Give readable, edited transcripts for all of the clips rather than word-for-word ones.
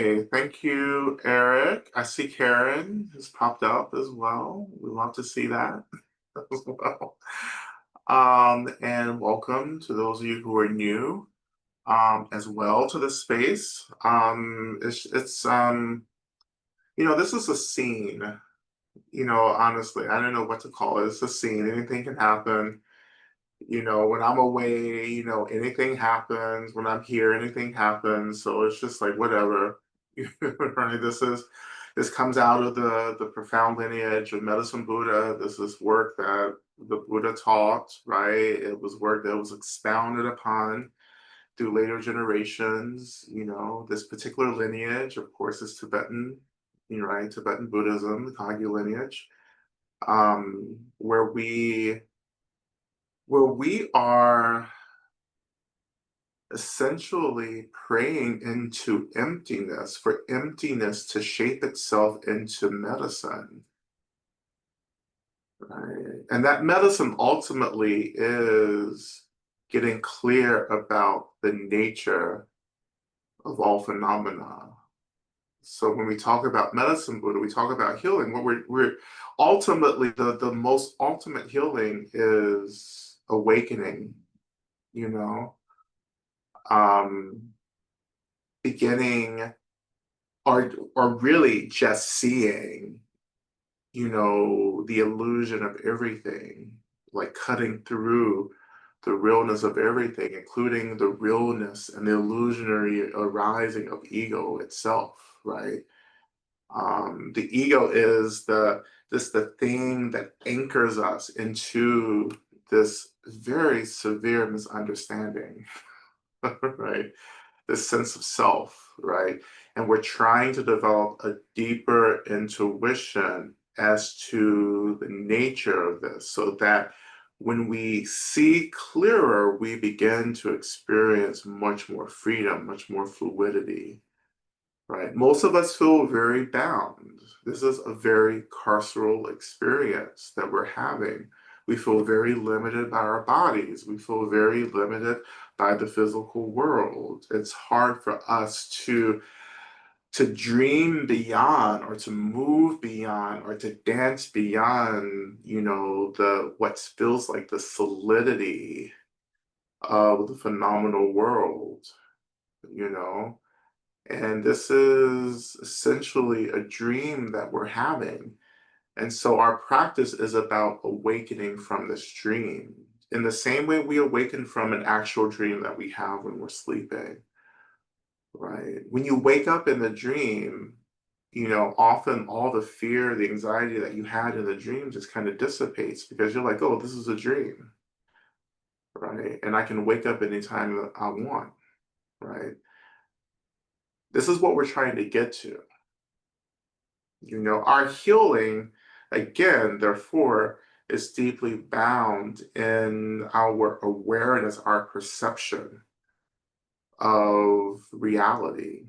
Okay, thank you, Eric. I see Karen has popped up as well. We love to see that as well. And welcome to those of you who are new as well to the space. This is a scene. Honestly, I don't know what to call it. It's a scene. Anything can happen. When I'm away, anything happens. When I'm here, anything happens. So it's just like whatever. Right? This comes out of the profound lineage of medicine Buddha. This is work that the Buddha taught, right? It was work that was expounded upon through later generations. This particular lineage, of course, is Tibetan, right? Tibetan Buddhism, the Kagyu lineage, where we are essentially praying into emptiness for emptiness to shape itself into medicine, right? And that medicine ultimately is getting clear about the nature of all phenomena. So when we talk about medicine Buddha, we talk about healing. What we're ultimately the most ultimate healing is awakening, you know, um, beginning or really just seeing, the illusion of everything, like cutting through the realness of everything, including the realness and the illusionary arising of ego itself, right? The ego is the thing that anchors us into this very severe misunderstanding, right? This sense of self, right? And we're trying to develop a deeper intuition as to the nature of this so that when we see clearer, we begin to experience much more freedom, much more fluidity, right? Most of us feel very bound. This is a very carceral experience that we're having. We feel very limited by our bodies. We feel very limited by the physical world. It's hard for us to dream beyond or to move beyond or to dance beyond, the what feels like the solidity of the phenomenal world, you know? And this is essentially a dream that we're having. And so our practice is about awakening from this dream in the same way we awaken from an actual dream that we have when we're sleeping, right? When you wake up in the dream, often all the fear, the anxiety that you had in the dream just kind of dissipates because you're like, oh, this is a dream, right? And I can wake up anytime that I want, right? This is what we're trying to get to. Our healing, again, therefore, is deeply bound in our awareness, our perception of reality,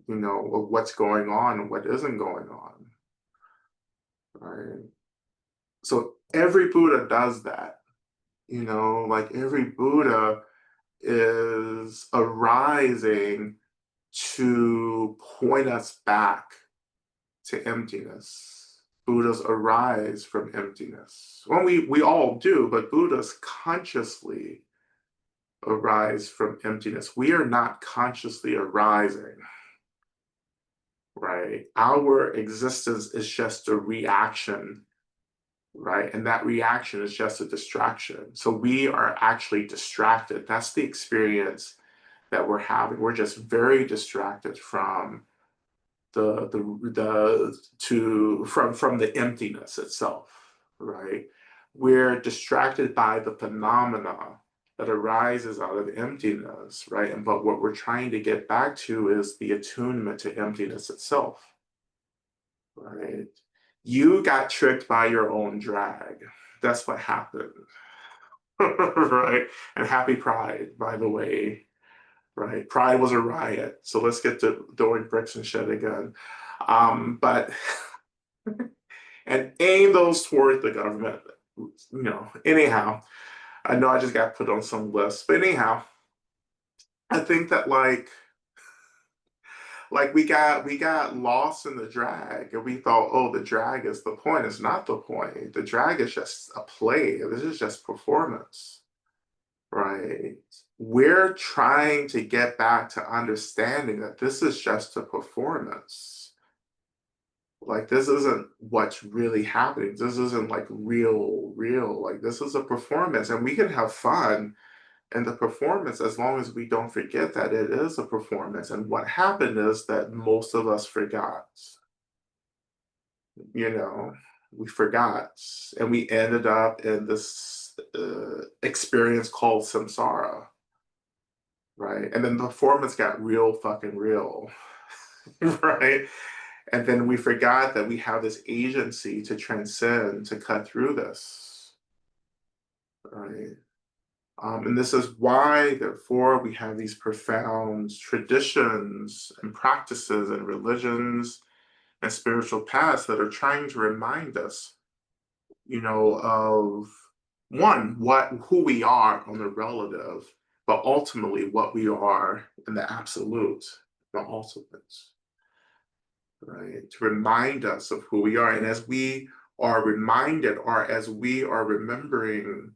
of what's going on and what isn't going on, right? So every Buddha does that, like every Buddha is arising to point us back to emptiness. Buddhas arise from emptiness. Well, we all do, but Buddhas consciously arise from emptiness. We are not consciously arising, right? Our existence is just a reaction, right? And that reaction is just a distraction. So we are actually distracted. That's the experience that we're having. We're just very distracted from from the emptiness itself, right? We're distracted by the phenomena that arises out of emptiness, right? And but what we're trying to get back to is the attunement to emptiness itself, right? You got tricked by your own drag. That's what happened, right? And happy Pride, by the way, right? Pride was a riot. So let's get to throwing bricks and shit again. But and aim those towards the government. Anyhow, I know I just got put on some list, but anyhow, I think that Like we got lost in the drag and we thought, oh, the drag is the point. It's not the point. The drag is just a play. This is just performance, right? We're trying to get back to understanding that this is just a performance. Like this isn't what's really happening. This isn't like real. Like this is a performance and we can have fun in the performance as long as we don't forget that it is a performance. And what happened is that most of us forgot, you know, we forgot and we ended up in this experience called samsara, right? And then the performance got real fucking real, right? And then we forgot that we have this agency to transcend, to cut through this, right? And this is why, therefore, we have these profound traditions and practices and religions and spiritual paths that are trying to remind us, of one, who we are on the relative, but ultimately what we are in the absolute, the ultimate, right? To remind us of who we are. And as we are reminded, or as we are remembering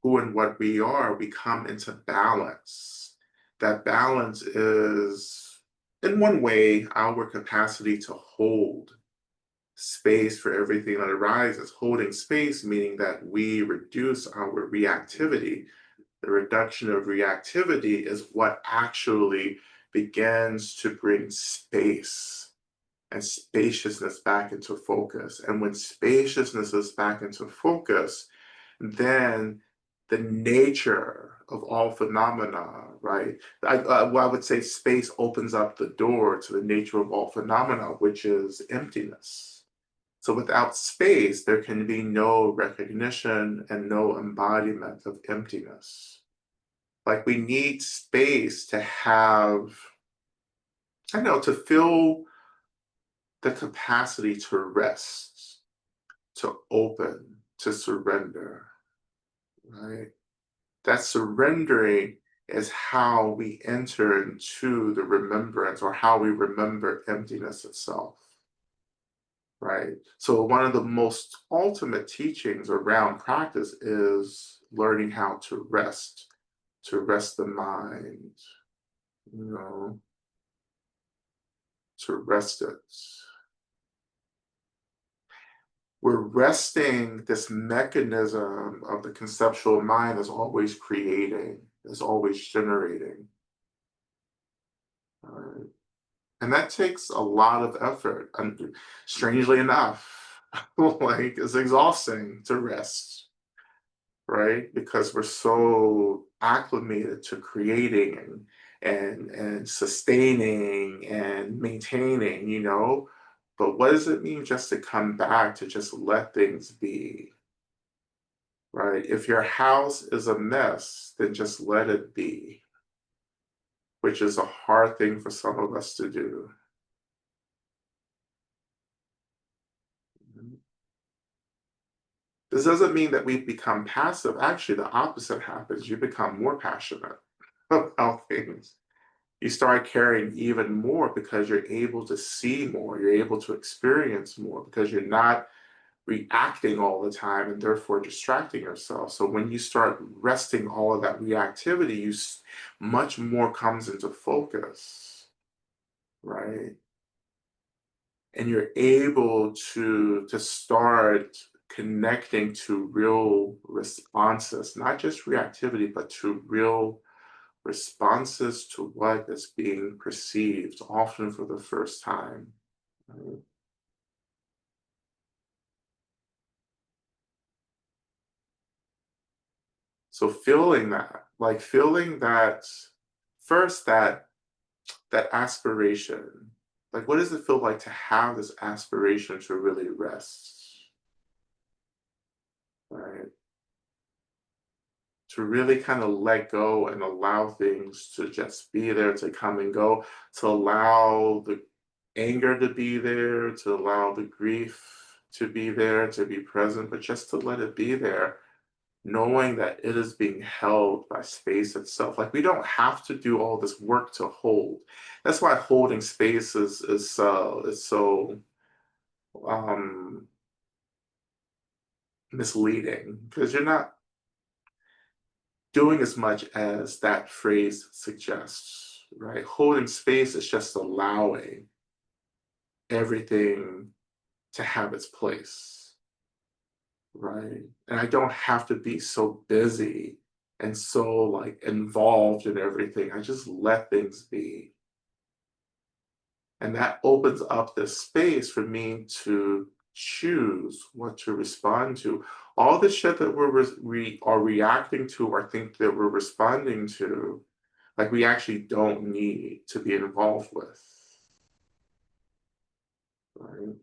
who and what we are, we come into balance. That balance is, in one way, our capacity to hold space for everything that arises. Holding space, meaning that we reduce our reactivity. The reduction of reactivity is what actually begins to bring space and spaciousness back into focus. And when spaciousness is back into focus, then the nature of all phenomena, right? I would say space opens up the door to the nature of all phenomena, which is emptiness. So without space, there can be no recognition and no embodiment of emptiness. Like we need space to have, I don't know, to feel the capacity to rest, to open, to surrender, right? That surrendering is how we enter into the remembrance or how we remember emptiness itself, right? So, one of the most ultimate teachings around practice is learning how to rest the mind, you know, to rest it. We're resting this mechanism of the conceptual mind is always creating, is always generating. Uh, and that takes a lot of effort. And strangely enough, like it's exhausting to rest, right? Because we're so acclimated to creating and sustaining and maintaining, But what does it mean just to come back to just let things be? Right? If your house is a mess, then just let it be, which is a hard thing for some of us to do. This doesn't mean that we've become passive. Actually, the opposite happens. You become more passionate about things. You start caring even more because you're able to see more, you're able to experience more because you're not reacting all the time and therefore distracting yourself. So when you start resting all of that reactivity, much more comes into focus, right? And you're able to start connecting to real responses, not just reactivity, but to real responses to what is being perceived, often for the first time. Right? So feeling that first that aspiration, like what does it feel like to have this aspiration to really rest, right? To really kind of let go and allow things to just be there, to come and go, to allow the anger to be there, to allow the grief to be there, to be present, but just to let it be there. knowing that it is being held by space itself. Like we don't have to do all this work to hold. That's why holding space is so um misleading, because you're not doing as much as that phrase suggests, right? Holding space is just allowing everything to have its place, right? And I don't have to be so busy and so like involved in everything. I just let things be. And that opens up this space for me to choose what to respond to. All the shit that we are reacting to or think that we're responding to, like we actually don't need to be involved with. Right?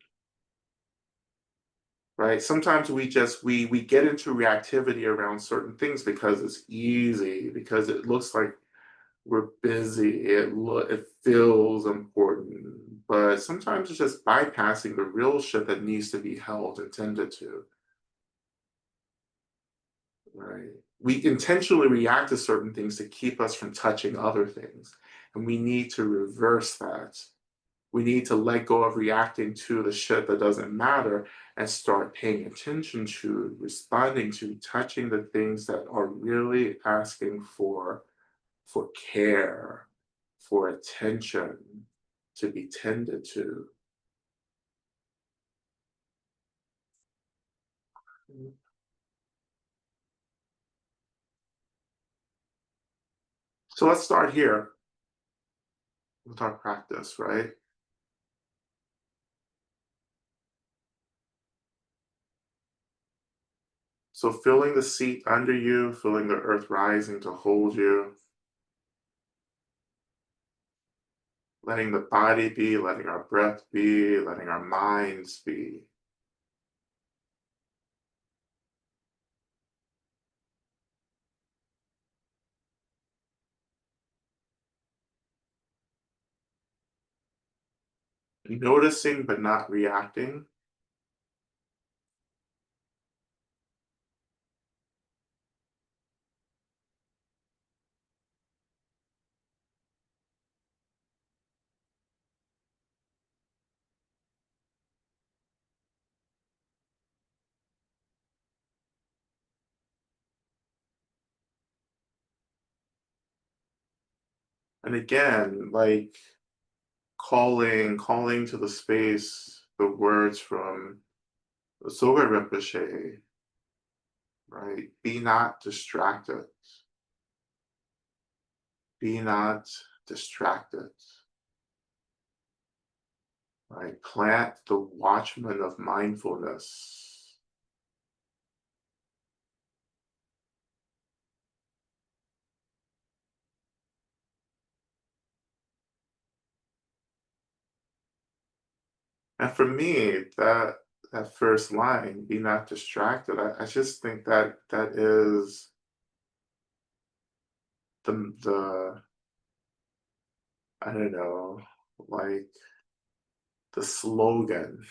Right? Sometimes we get into reactivity around certain things because it's easy, because it looks like we're busy, it feels important, but sometimes it's just bypassing the real shit that needs to be held and tended to, right? We intentionally react to certain things to keep us from touching other things, and we need to reverse that. We need to let go of reacting to the shit that doesn't matter and start paying attention to, responding to, touching the things that are really asking for care, for attention, to be tended to. So let's start here with our practice, right? So feeling the seat under you, feeling the earth rising to hold you, letting the body be, letting our breath be, letting our minds be. Noticing but not reacting. And again, like calling to the space the words from the Soga Rinpoche, right? Be not distracted. Be not distracted. Right? Plant the watchman of mindfulness. And for me, that first line, be not distracted, I just think that that is the I don't know, like the slogan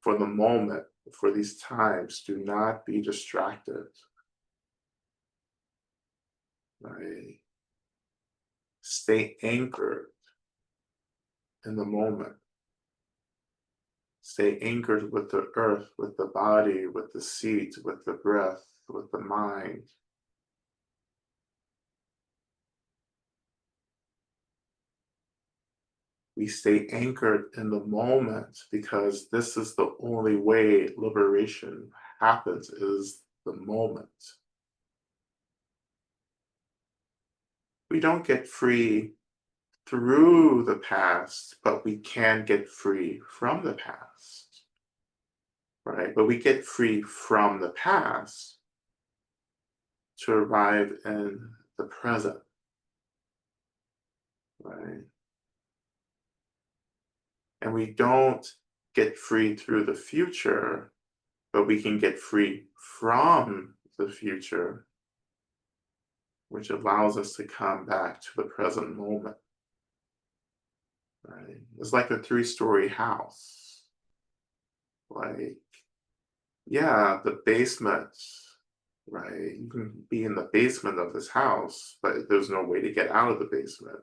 for the moment, for these times. Do not be distracted. Right? Stay anchored in the moment. Stay anchored with the earth, with the body, with the seat, with the breath, with the mind. We stay anchored in the moment because this is the only way liberation happens, is the moment. We don't get free through the past, but we can get free from the past, right? But we get free from the past to arrive in the present, right? And we don't get free through the future, but we can get free from the future, which allows us to come back to the present moment. Right? It's like a three-story house. Like Yeah, the basement, right? You can be in the basement of this house, but there's no way to get out of the basement.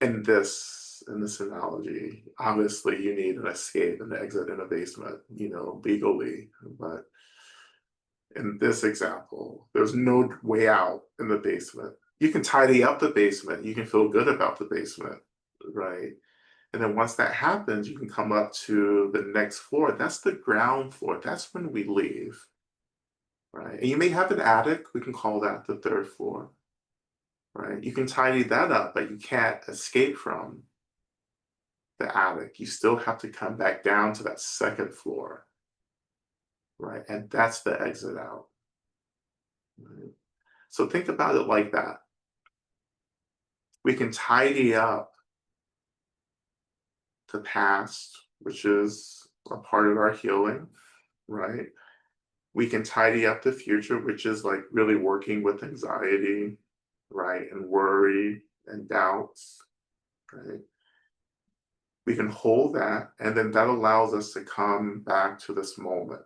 In this analogy, obviously you need an escape and exit in a basement, legally. But in this example, there's no way out in the basement. You can tidy up the basement. You can feel good about the basement, right? And then once that happens, you can come up to the next floor. That's the ground floor. That's when we leave, right? And you may have an attic. We can call that the third floor, right? You can tidy that up, but you can't escape from the attic. You still have to come back down to that second floor, right? And that's the exit out. Right? So think about it like that. We can tidy up the past, which is a part of our healing, right? We can tidy up the future, which is like really working with anxiety, right? And worry and doubts, right? We can hold that, and then that allows us to come back to this moment,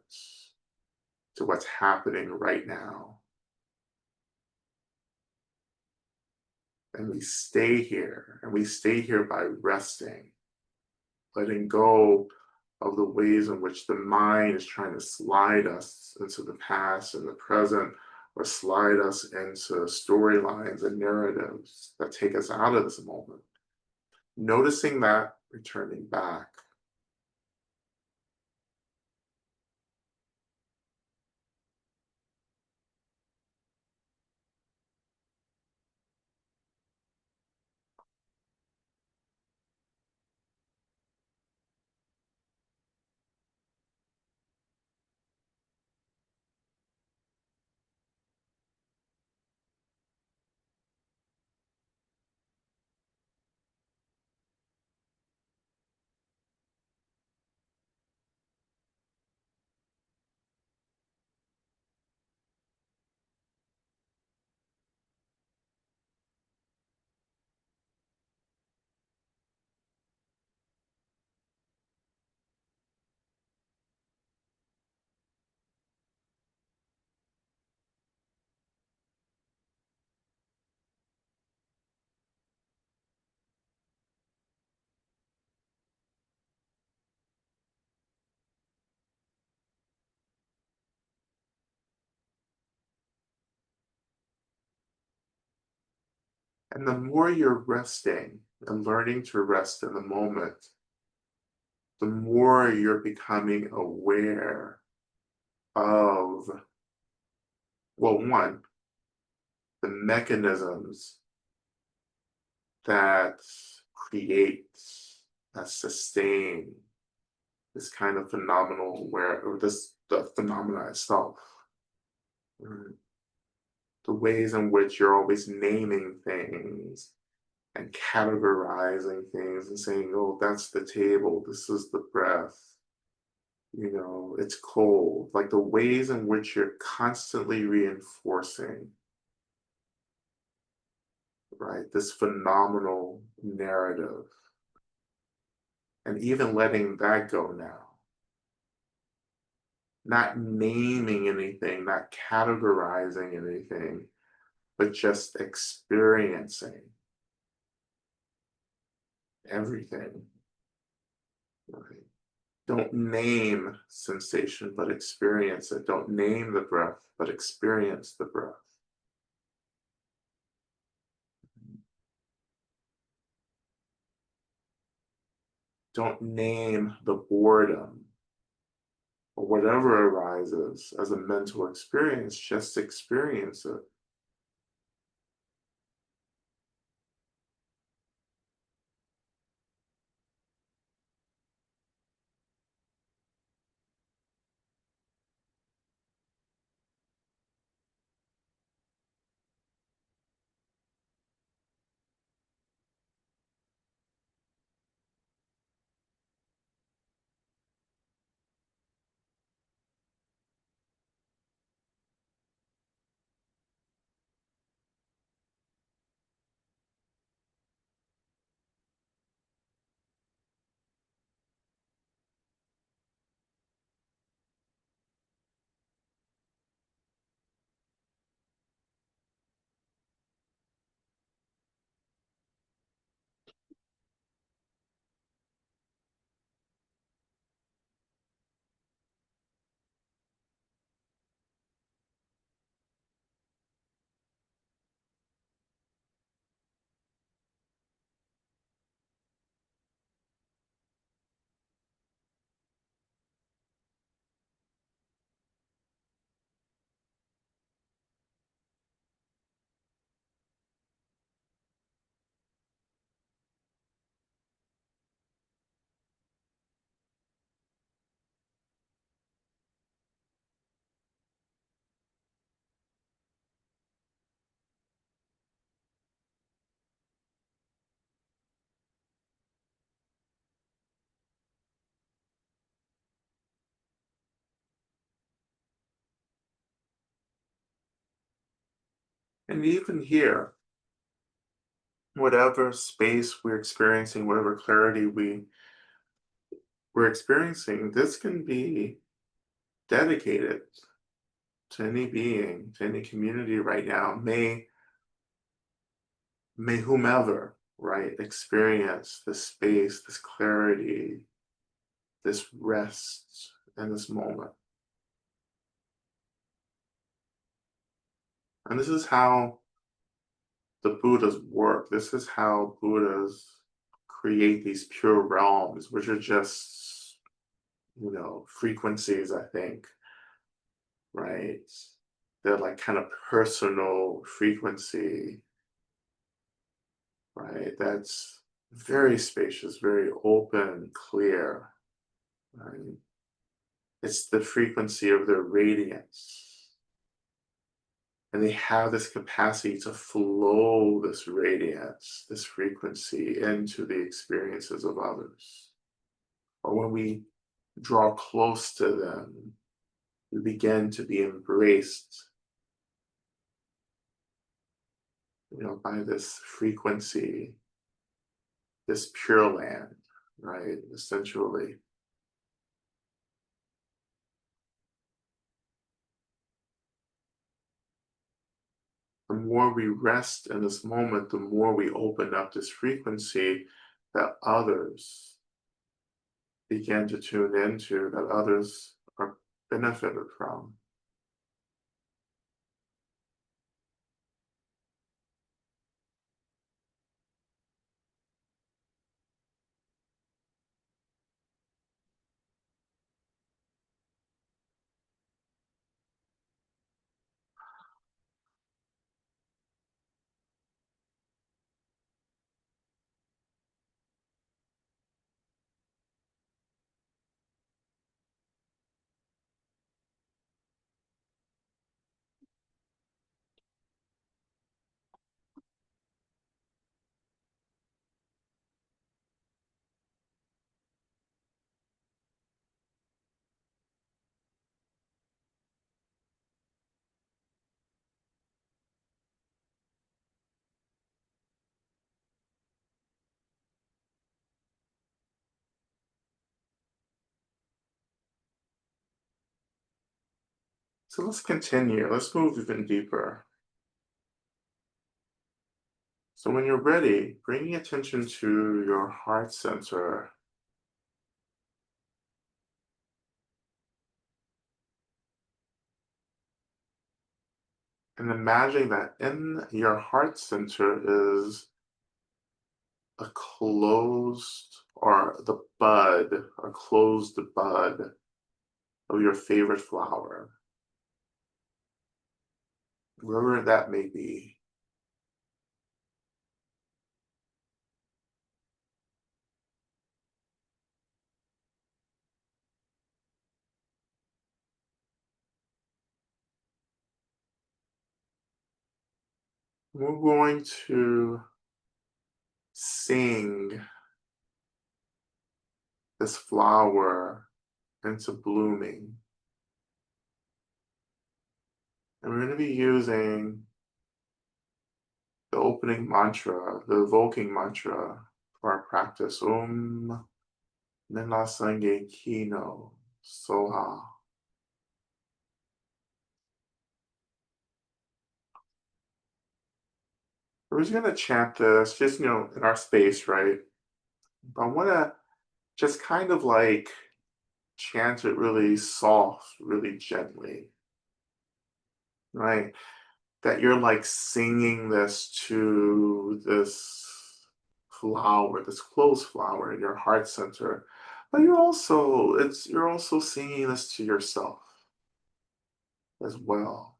to what's happening right now. And we stay here, and we stay here by resting, letting go of the ways in which the mind is trying to slide us into the past and the present, or slide us into storylines and narratives that take us out of this moment. Noticing that, returning back. And the more you're resting and learning to rest in the moment, the more you're becoming aware of, well, one, the mechanisms that create, that sustain this kind of phenomenal aware, or this the phenomena itself. Mm. The ways in which you're always naming things and categorizing things and saying, oh, that's the table, this is the breath, it's cold. Like the ways in which you're constantly reinforcing, right, this phenomenal narrative, and even letting that go now. Not naming anything, not categorizing anything, but just experiencing everything. Right? Don't name sensation, but experience it. Don't name the breath, but experience the breath. Don't name the boredom or whatever arises as a mental experience, just experience it. And even here, whatever space we're experiencing, whatever clarity we're experiencing, this can be dedicated to any being, to any community right now. May whomever, right, experience this space, this clarity, this rest in this moment. And this is how the Buddhas work. This is how Buddhas create these pure realms, which are just, frequencies, I think, right? They're like kind of personal frequency, right? That's very spacious, very open, clear, right? It's the frequency of their radiance. And they have this capacity to flow this radiance, this frequency into the experiences of others. Or when we draw close to them, we begin to be embraced, by this frequency, this pure land, right? Essentially. The more we rest in this moment, the more we open up this frequency that others begin to tune into, that others are benefited from. So let's continue. Let's move even deeper. So when you're ready, bringing attention to your heart center, and imagining that in your heart center is a closed or the bud, a closed bud of your favorite flower, wherever that may be. We're going to sing this flower into blooming. And we're going to be using the opening mantra, the evoking mantra for our practice. Nila Sange Kino Soha. We're just going to chant this just, in our space, right? But I want to just kind of like chant it really soft, really gently, right? That you're like singing this to this flower, this closed flower in your heart center. But you're also singing this to yourself as well.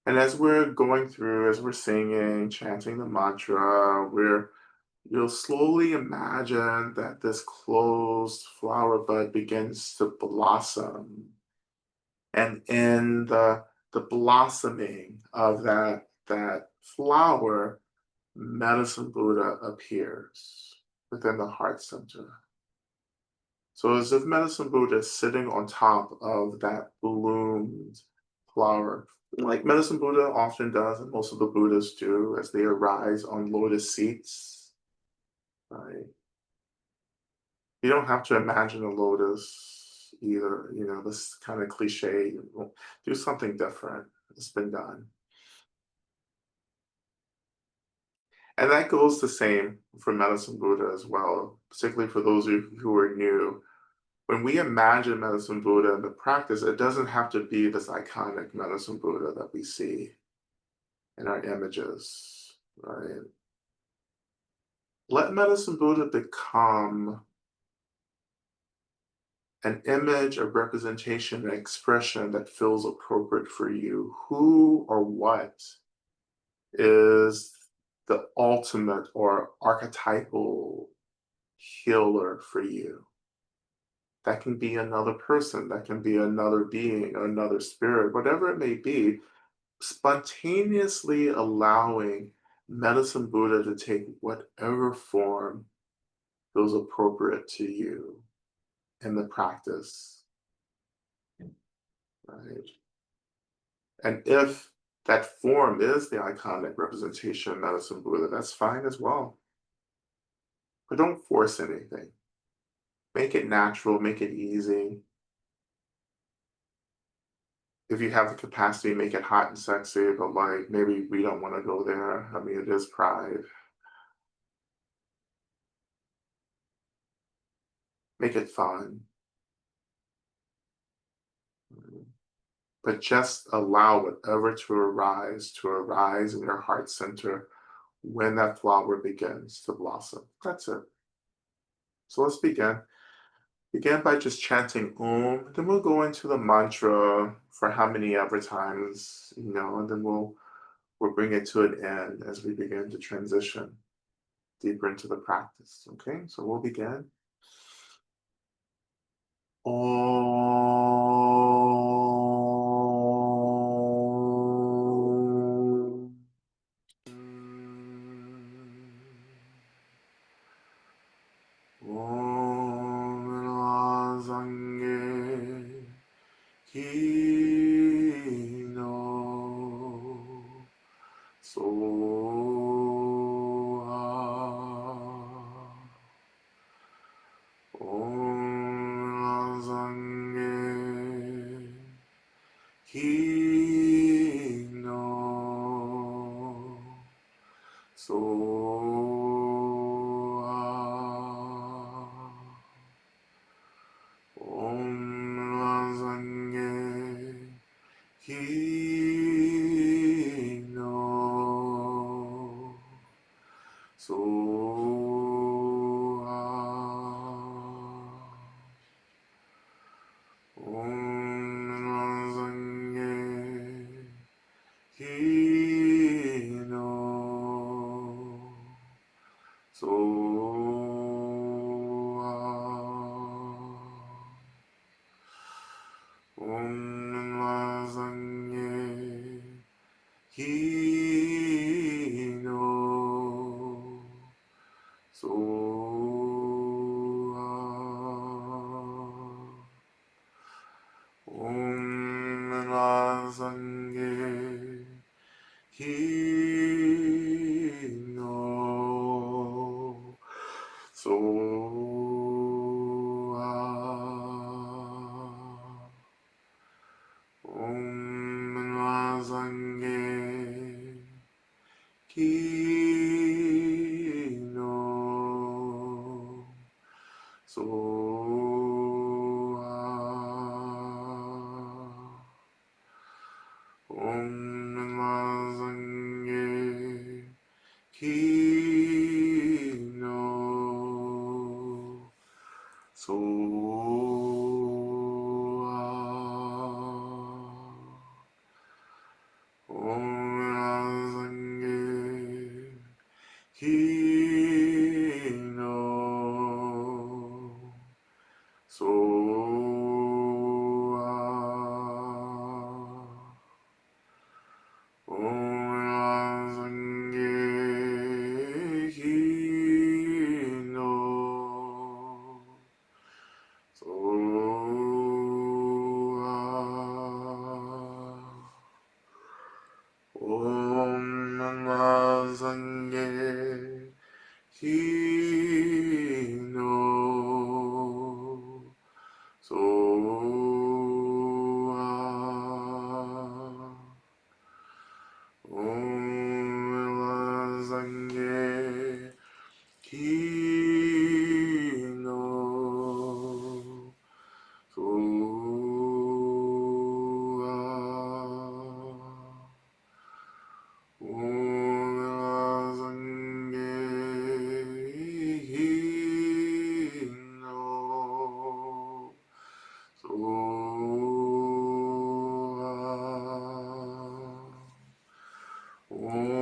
And as we're going through, as we're singing, chanting the mantra, you'll slowly imagine that this closed flower bud begins to blossom. And in the blossoming of that flower, Medicine Buddha appears within the heart center. So as if Medicine Buddha is sitting on top of that bloomed flower. Like Medicine Buddha often does, and most of the Buddhists do, as they arise on lotus seats. Right? You don't have to imagine a lotus either. This kind of cliche. Do something different. It's been done. And that goes the same for Medicine Buddha as well, particularly for those of you who are new. When we imagine Medicine Buddha in the practice, it doesn't have to be this iconic Medicine Buddha that we see in our images, right? Let Medicine Buddha become an image, a representation, an expression that feels appropriate for you. Who or what is the ultimate or archetypal healer for you? That can be another person, that can be another being, or another spirit, whatever it may be. Spontaneously allowing Medicine Buddha to take whatever form feels appropriate to you in the practice, right? And if that form is the iconic representation of Medicine Buddha, that's fine as well. But don't force anything. Make it natural, make it easy. If you have the capacity, make it hot and sexy, but like maybe we don't want to go there. I mean, it is pride. Make it fun. But just allow whatever to arise in your heart center when that flower begins to blossom. That's it. So let's begin. Begin by just chanting Om, then we'll go into the mantra for how many ever times, and then we'll bring it to an end as we begin to transition deeper into the practice. Okay, so we'll begin. Om. Om Razange Kino Soha. Om Razange Kino Soha. Om Razange Kino Soha. Om Razange Kino Soha. Om Razange Kino Soha. Om Razange Kino Soha. Om Razange Kino Soha. Om Razange Kino Soha. Om Razange Kino Soha. Om Razange Kino Soha. Kino Soa Om Zange Kino Soa Om Zange Kino Soa Om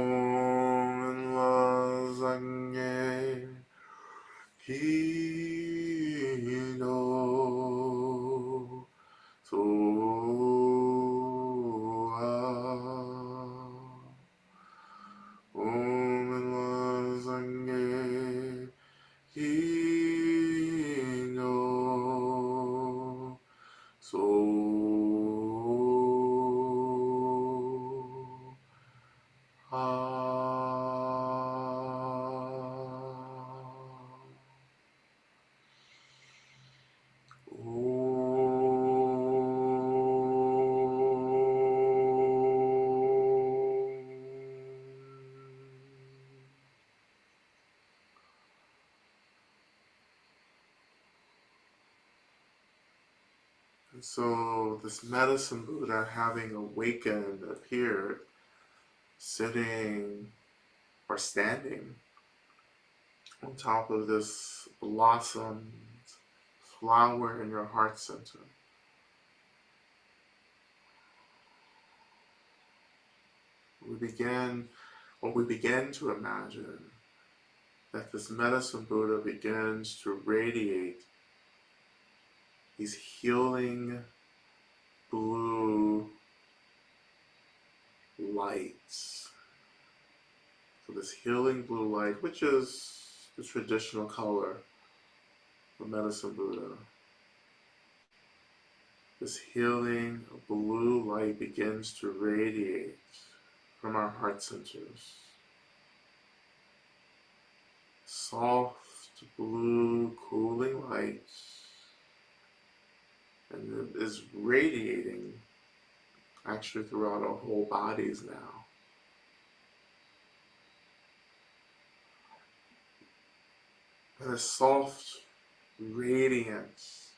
Zange Kino Soa Om Zange Kino And so this medicine Buddha, having awakened, appeared sitting or standing on top of this blossomed flower in your heart center. We begin to imagine that this medicine Buddha begins to radiate these healing blue lights. So this healing blue light, which is the traditional color of medicine Buddha, this healing blue light begins to radiate from our heart centers. Soft blue cooling light, and it is radiating actually throughout our whole bodies now. And a soft radiance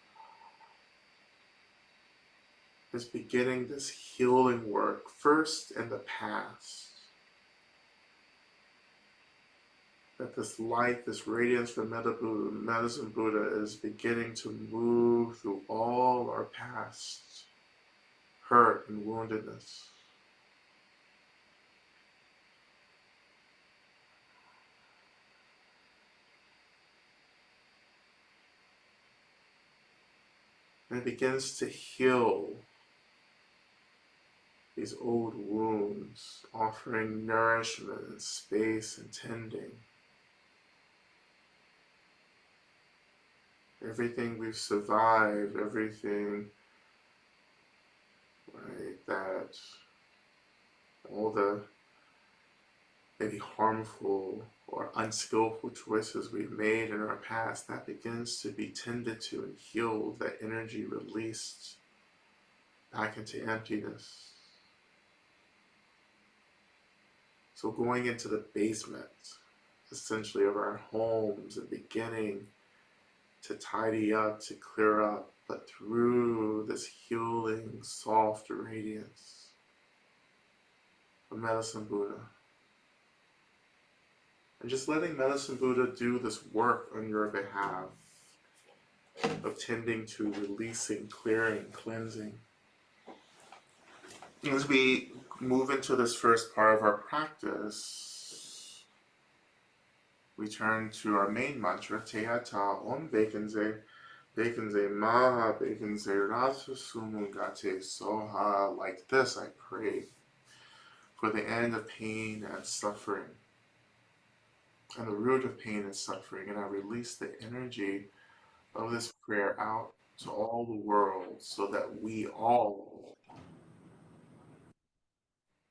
is beginning this healing work, first in the past. That this light, this radiance from medicine Buddha is beginning to move through all our past hurt and woundedness. And it begins to heal these old wounds, offering nourishment and space and tending. Everything we've survived, everything, right, that all the maybe harmful or unskillful choices we've made in our past, that begins to be tended to and healed, that energy released back into emptiness. So going into the basement, essentially, of our homes and beginning to tidy up, to clear up, but through this healing, soft radiance of medicine Buddha. And just letting medicine Buddha do this work on your behalf of tending to releasing, clearing, cleansing. As we move into this first part of our practice, we turn to our main mantra, Teata Om Bekenze, Bekenze Maha, Bekenze Rasu Sumungate Soha. Like this, I pray for the end of pain and suffering, and the root of pain and suffering, and I release the energy of this prayer out to all the world so that we all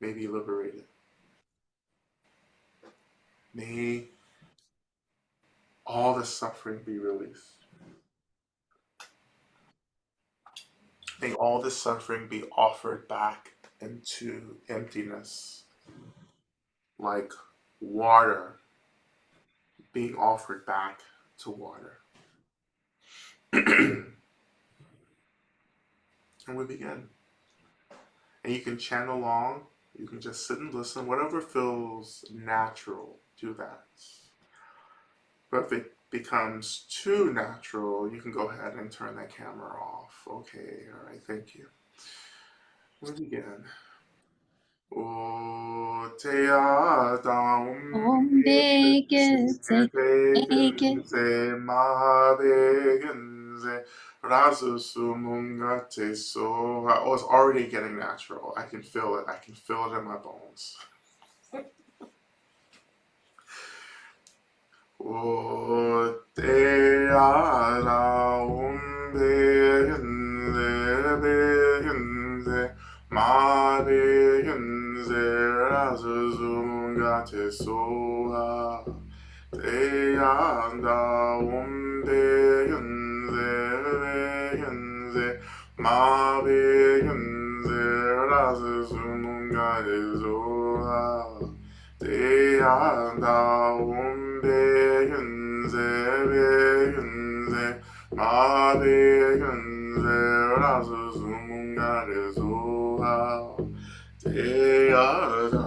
may be liberated. May all the suffering be released. May all the suffering be offered back into emptiness, like water being offered back to water. And we begin. And you can chant along, you can just sit and listen, whatever feels natural, do that. But if it becomes too natural, you can go ahead and turn that camera off. Okay, all right, thank you. We begin. O te Om Begenze, begenze, ma begenze, rasu sumunga te so. Oh, it's already getting natural. I can feel it. I can feel it in my bones. O te ara begenze, begenze, ma begenze, rasu sumunga te so. Te anda begenze, begenze, ma begenze, rasu sumunga te so. Te anda begenze, begenze, ma begenze, rasu sumunga te so. Te anda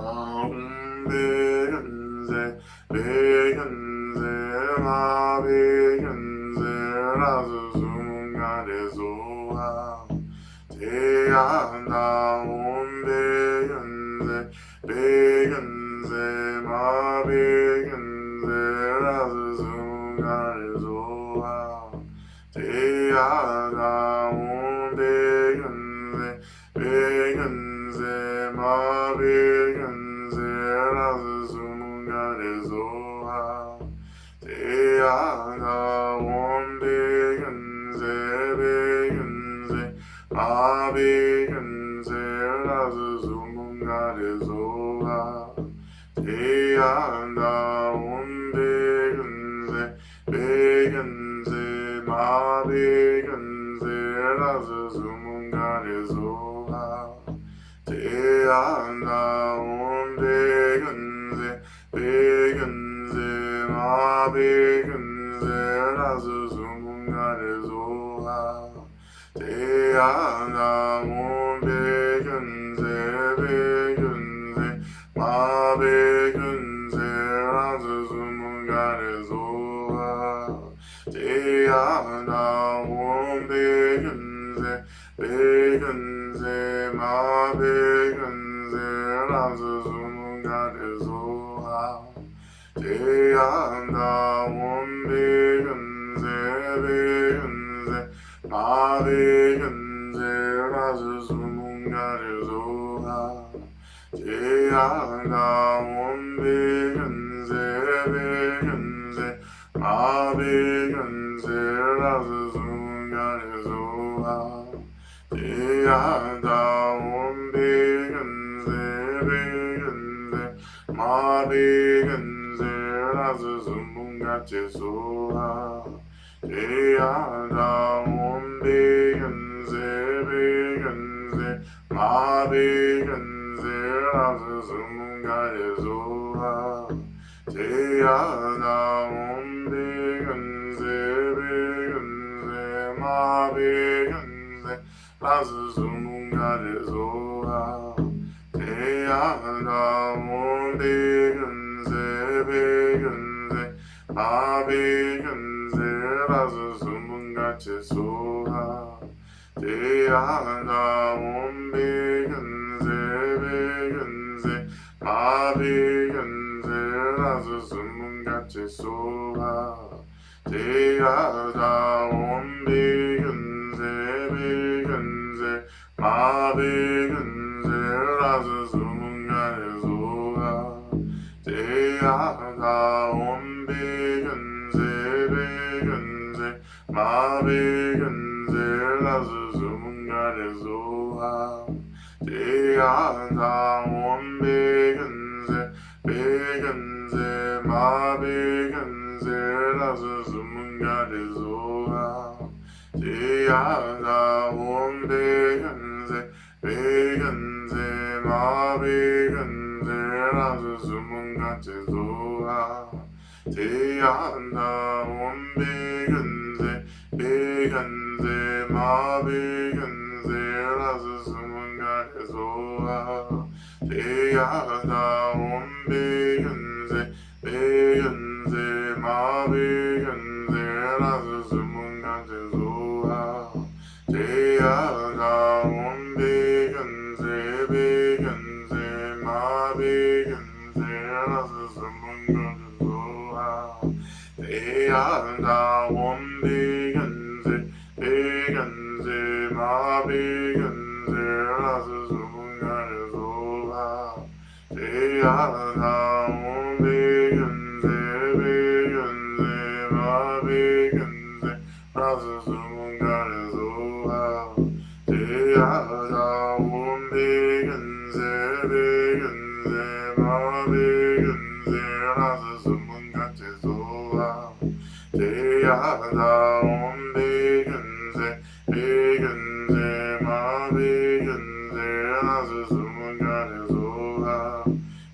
begenze, begenze, ma begenze, rasu sumunga te so. Te anda begenze, begenze, ma begenze, rasu sumunga te so. Te anda begenze, begenze, ma begenze, rasu sumunga te so. Te anda begenze, begenze, ma begenze, rasu sumunga te so. Te anda begenze, begenze, ma begenze, rasu sumunga te so. Te anda begenze, begenze, ma begenze, rasu sumunga te so. Te anda begenze, begenze, ma begenze, rasu sumunga te so. Te anda begenze, begenze, ma begenze, rasu sumunga te so. Te anda begenze, begenze, ma begenze, rasu sumunga te so. Te anda begenze, begenze, ma begenze, rasu sumunga te so. Te anda begenze, begenze, ma begenze, rasu sumunga te so. Te anda begenze, begenze, ma begenze, rasu sumunga te so. Te anda begenze, begenze, ma begenze, rasu sumunga te so. Te anda begenze, begenze, ma begenze, rasu sumunga te so. Te anda begenze, begenze, ma begenze, rasu sumunga te so. Te anda begenze, begenze, ma begenze, rasu sumunga te so. Te anda begenze, begenze, ma begenze, rasu sumunga te so. Te anda begenze, begenze, ma begenze, razı zumunga de zoa. Diana won begenze ma begenze razı zumunga de zoa. Diana won begenze ma begenze razı zumunga de zoa. Diana won begenze ma begenze razı zumunga de zoa. Diana won begenze ma begenze razı zumunga de zoa. Diana won begenze ma begenze razı zumunga de zoa. Diana won begenze ma begenze razı zumunga de zoa. Diana won begenze ma begenze razı zumunga de zoa. Diana won begenze ma begenze razı zumunga de zoa.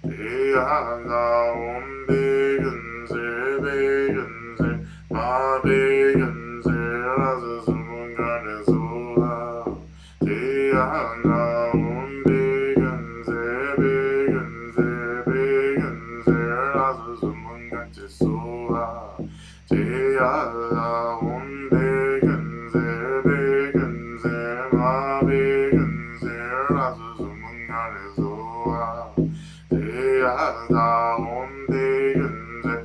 Diana won begenze ma begenze razı zumunga de zoa. Diana won begenze razı zumunga de zoa. Diana won begenze ma begenze razı zumunga de zoa. Diana won begenze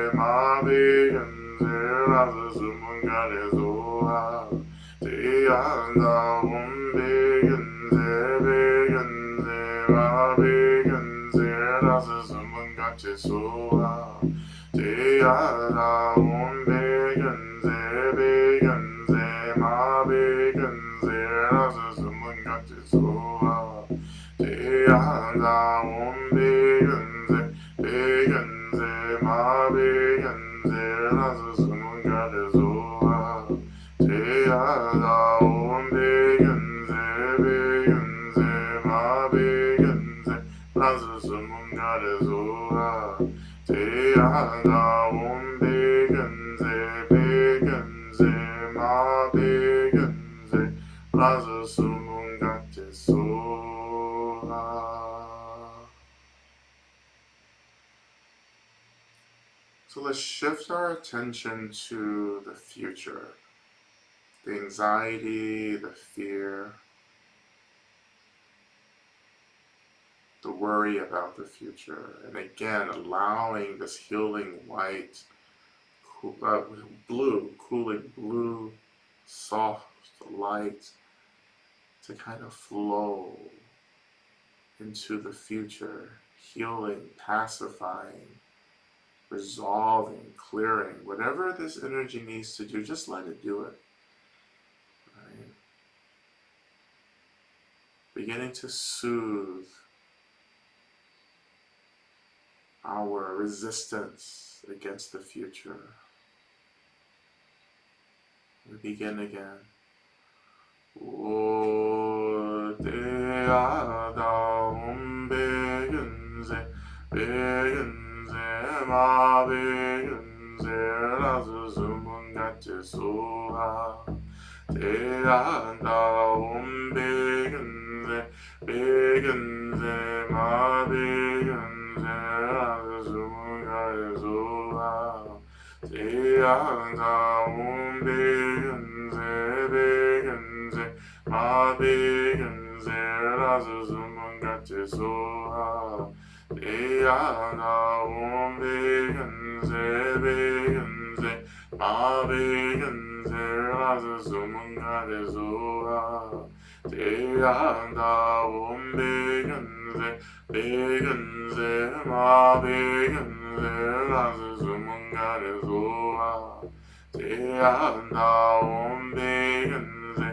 ma begenze razı zumunga de zoa. Diana won begenze ma begenze razı zumunga de zoa. Diana won begenze ma begenze razı zumunga de zoa. Diana won begenze ma begenze razı zumunga de zoa. Diana won begenze ma begenze razı zumunga de zoa. Diana won begenze ma begenze razı zumunga de zoa. So let's shift our attention to the future, the anxiety, the fear, the worry about the future. And again, allowing this healing white, cooling blue, soft light to kind of flow into the future, healing, pacifying, resolving, clearing, whatever this energy needs to do, just let it do it. Right? Beginning to soothe our resistance against the future. We begin again. O Deada begenze ma begenze razı zumunga de zoa. Deada begenze ma begenze razı zumunga de zoa. Deada begenze ma begenze razı zumunga de zoa. Diana won begenze ma begenze razı zumunga de zoa. Diana won begenze ma begenze razı zumunga de zoa. Diana won begenze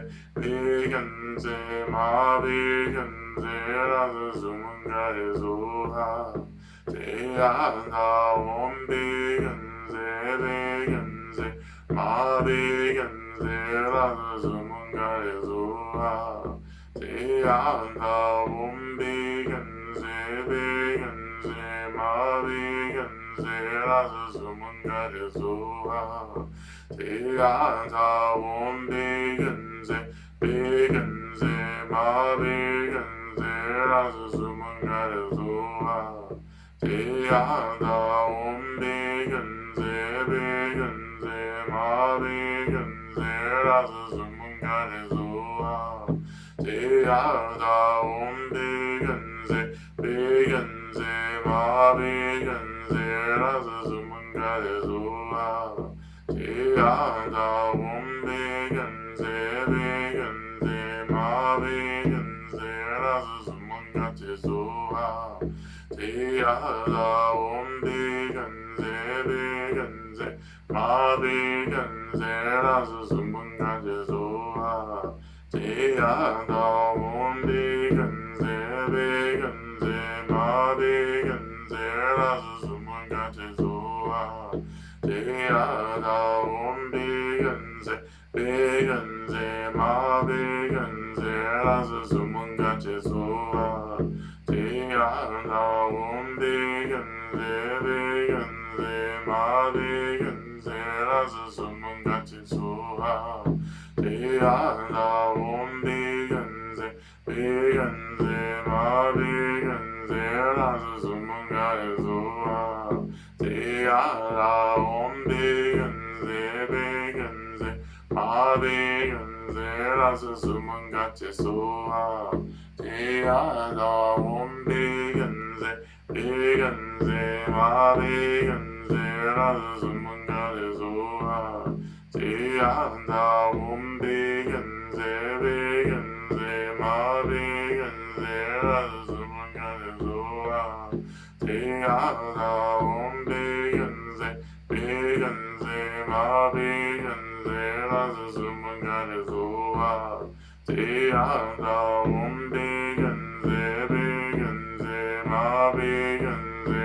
ma begenze razı zumunga de zoa. Diana won begenze mabigenze razumungalezuha Teyanda umbigenze bigenze mabigenze razumungalezuha Teyanda umbigenze bigenze mabigenze razumungalezuha Teyanda umbigenze bigenze mabigenze razumungalezuha Teyanda umbigenze bigenze mabigenze razumungalezuha Teyanda umbigenze bigenze mabigenze razumungalezuha Teyanda umbigenze bigenze mabigenze razumungalezuha Teyanda umbigenze bigenze mabigenze razumungalezuha Teyanda umbigenze bigenze mabigenze razumungalezuha Teyanda umbigenze bigenze mabigenze razumungalezuha Teyanda umbigenze bigenze mabigenze razumungalezuha Teyanda umbigenze bigenze mabigenze razumungalezuha Teyanda umbigenze bigenze mabigenze razumungalezuha Teyanda umbigenze bigenze mabigenze razumungalezuha Teyanda umbigenze bigenze mabigenze razumungalezuha Teyanda umbigenze bigenze mabigenze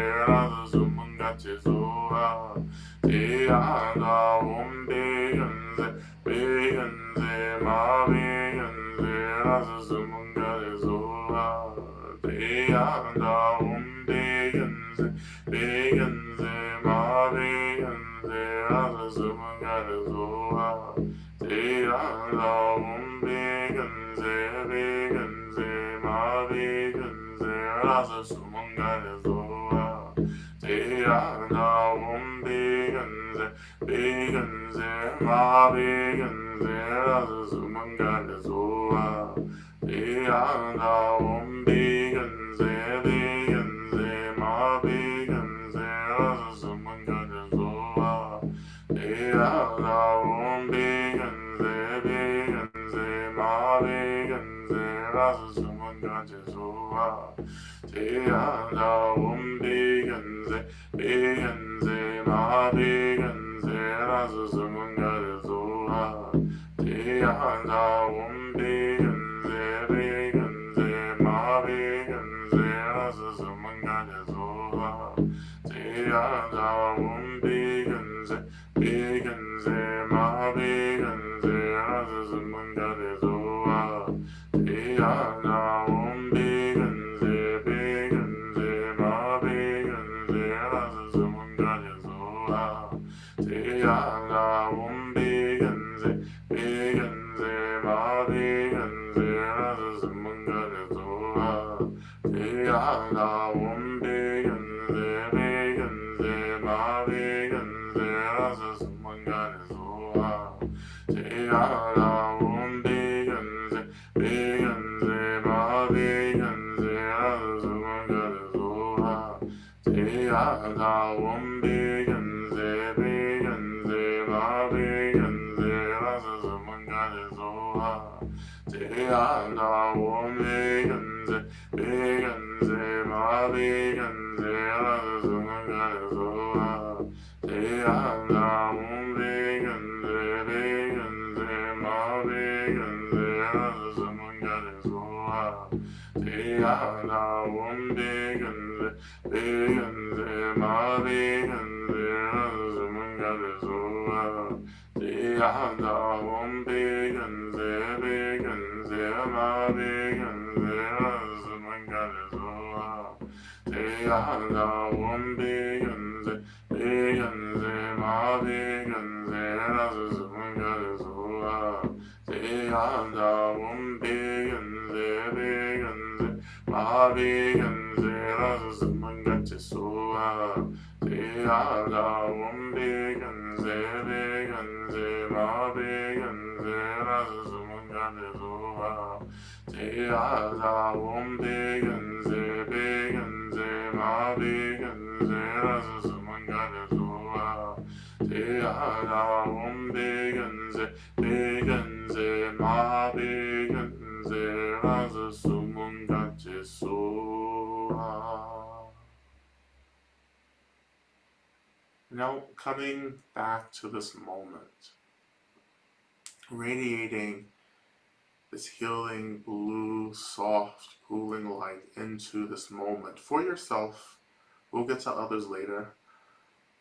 razumungalezuha Teyanda umbigenze bigenze mabigenze razumungalezuha Teyanda umbigenze bigenze mabigenze razumungalezuha Teyanda umbigenze bigenze mabigenze razumungalezuha Teyanda umbigenze bigenze mabigenze razumungalezuha Teyanda umbigenze bigenze mabigenze razumungalezuha Teyanda umbigenze bigenze mabigenze razumungalezuha Teyanda umbigenze bigenze mabigenze razumungalezuha Teyanda umbigenze bigenze mabigenze razumungalezuha Teyanda umbigenze bigenze mabigenze razumungalezuha Teyanda umbigenze bigenze mabigenze razumungalezuha Teyanda umbigenze bigenze mabigenze razumungalezuha Teyanda umbigenze bigenze mabigenze razumungalezuha Teyanda umbigenze bigenze mabigenze razumungalezuha Teyanda umbigenze bigenze mabigenze razumungalezuha Teyanda umbigenze bigenze mabigenze razumungalezuha Teyanda umbigenze bigenze mabigenze razumungalezuha Teyanda umbigenze bigenze mabigenze razumungalezuha Om Begenze, Begenze, Ma Begenze, Razumangarezoa. Om Begenze, Begenze, Ma Begenze, Razumangarezoa. Om Begenze, Begenze, Ma Begenze, Razumangarezoa. Om Begenze, Begenze, Ma Begenze, Razumangarezoa. Om Begenze, Begenze, Ma Begenze, Razumangarezoa. Om Begenze, Begenze, Ma Begenze, Razumangarezoa. Now, coming back to this moment, radiating this healing, blue, soft, cooling light into this moment for yourself. We'll get to others later.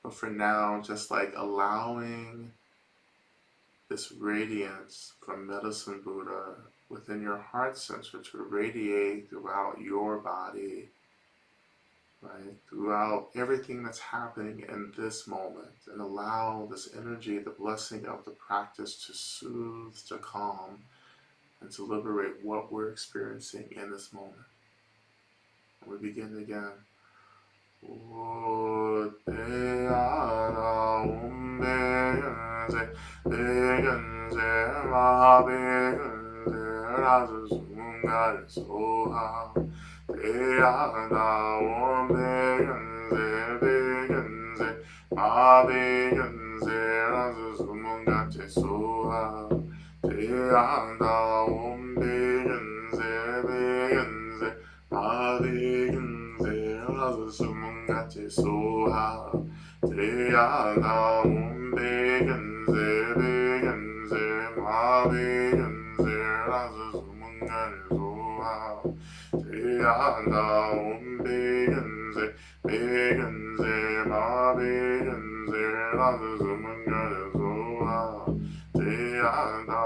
But for now, just like allowing this radiance from Medicine Buddha within your heart center to radiate throughout your body, right, throughout everything that's happening in this moment, and allow this energy, the blessing of the practice, to soothe, to calm, and to liberate what we're experiencing in this moment. And we begin again. Soha, Triana, Begenze, Begenze, Ma Begenze, Razumungarezoha, Triana, Begenze, Begenze, Ma Begenze, Razumungarezoha, Triana, Begenze, Begenze, Ma Begenze, Razumungarezoha. Om Begenze, Begenze, Ma Begenze, Razumungarezoa. Om Begenze, Begenze, Ma Begenze, Razumungarezoa.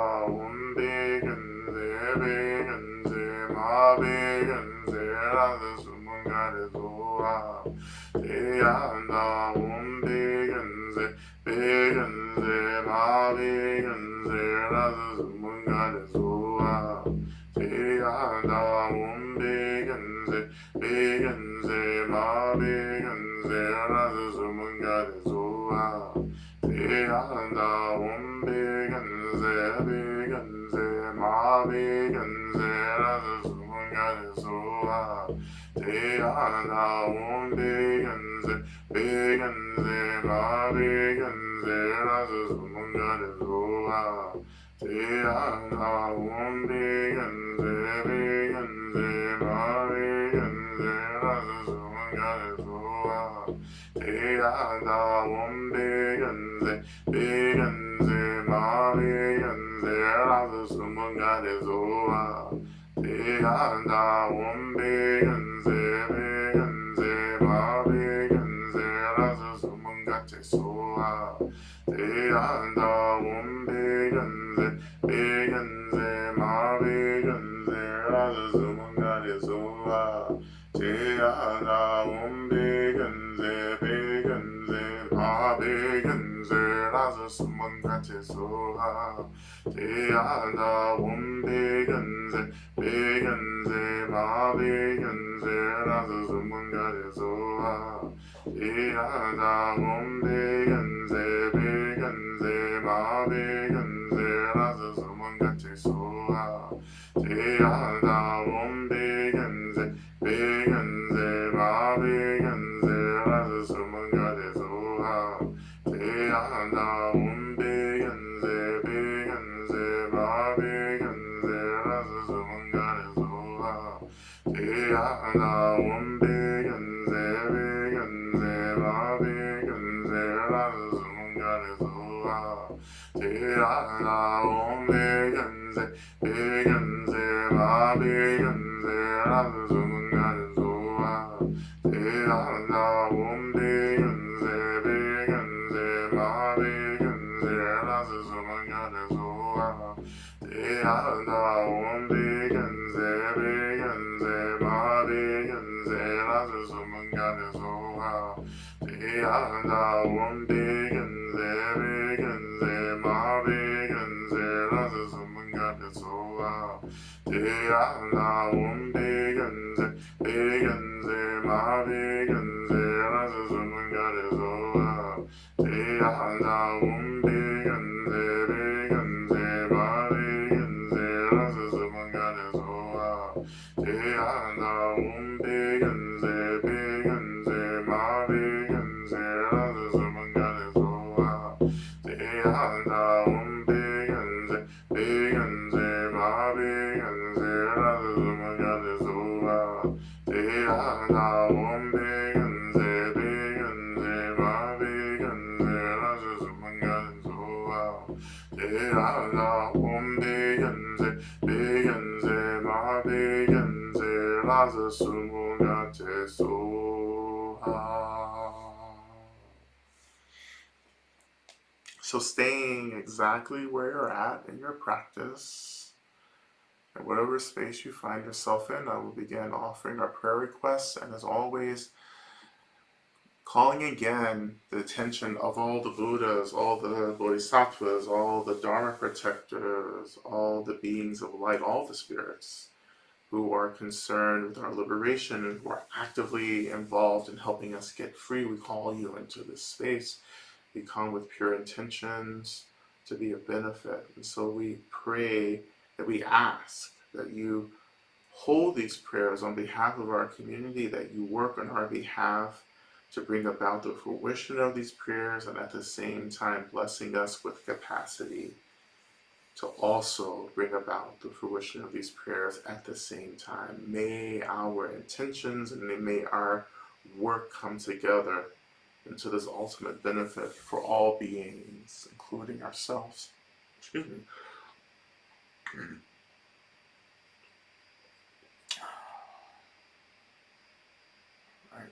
Om Begenze, Begenze, Ma Begenze, Razumungarezoa. Om Begenze, Begenze, Ma Begenze, Razumungarezoa. Om Begenze, Begenze, Ma Begenze, Razumungarezoa. Om Begenze, Begenze, Ma Begenze, Razumungarezoa. Om Begenze, Begenze, Ma Begenze, Razumungarezoa. Om Begenze, Begenze, Ma Begenze, Razumungarezoa. Om Begenze, Begenze, Ma Begenze, Razumungarezoa. Om Begenze, Begenze, Ma Begenze, Razumungarezoa. Om Begenze, Begenze, Ma Begenze, Razumungarezoa. Om Begenze, Begenze, Ma Begenze, Razumungarezoa. Om Begenze, Begenze, Ma Begenze, Razumungarezoa. Om Begenze, Begenze, Ma Begenze, Razumungarezoa. Om Begenze, Begenze, Ma Begenze, Razumungarezoa. Om Begenze, Begenze, Ma Begenze, Razumungarezoa. anda om bigenze bigenze ma bigenze lasu sumangane soha te anda om bigenze bigenze ma bigenze lasu sumangane soha te anda om bigenze bigenze ma bigenze lasu sumangane soha te anda om bigenze bigenze ma bigenze lasu sumangane soha te anda om bigenze bigenze ma bigenze lasu sumangane soha te anda om bigenze bigenze ma bigenze lasu sumangane soha te anda om bigenze bigenze ma bigenze lasu sumangane soha te anda om bigenze bigenze ma bigenze lasu sumangane soha. So staying exactly where you're at in your practice, in whatever space you find yourself in, I will begin offering our prayer requests, and as always, calling again the attention of all the Buddhas, all the Bodhisattvas, all the Dharma protectors, all the beings of light, all the spirits who are concerned with our liberation and who are actively involved in helping us get free. We call you into this space. We come with pure intentions to be of benefit. And so we pray that we ask that you hold these prayers on behalf of our community, that you work on our behalf to bring about the fruition of these prayers, and at the same time blessing us with capacity to also bring about the fruition of these prayers at the same time. May our intentions and may our work come together into this ultimate benefit for all beings, including ourselves. Excuse me. All right.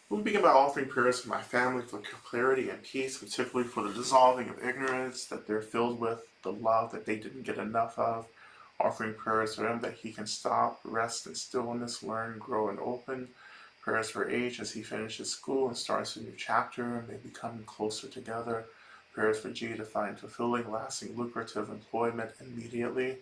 We'll begin by offering prayers for my family for clarity and peace, particularly for the dissolving of ignorance that they're filled with, the love that they didn't get enough of. Offering prayers for him that he can stop, rest in stillness, learn, grow, and open. Prayers for H as he finishes school and starts a new chapter and they become closer together. Prayers for G to find fulfilling, lasting, lucrative employment immediately.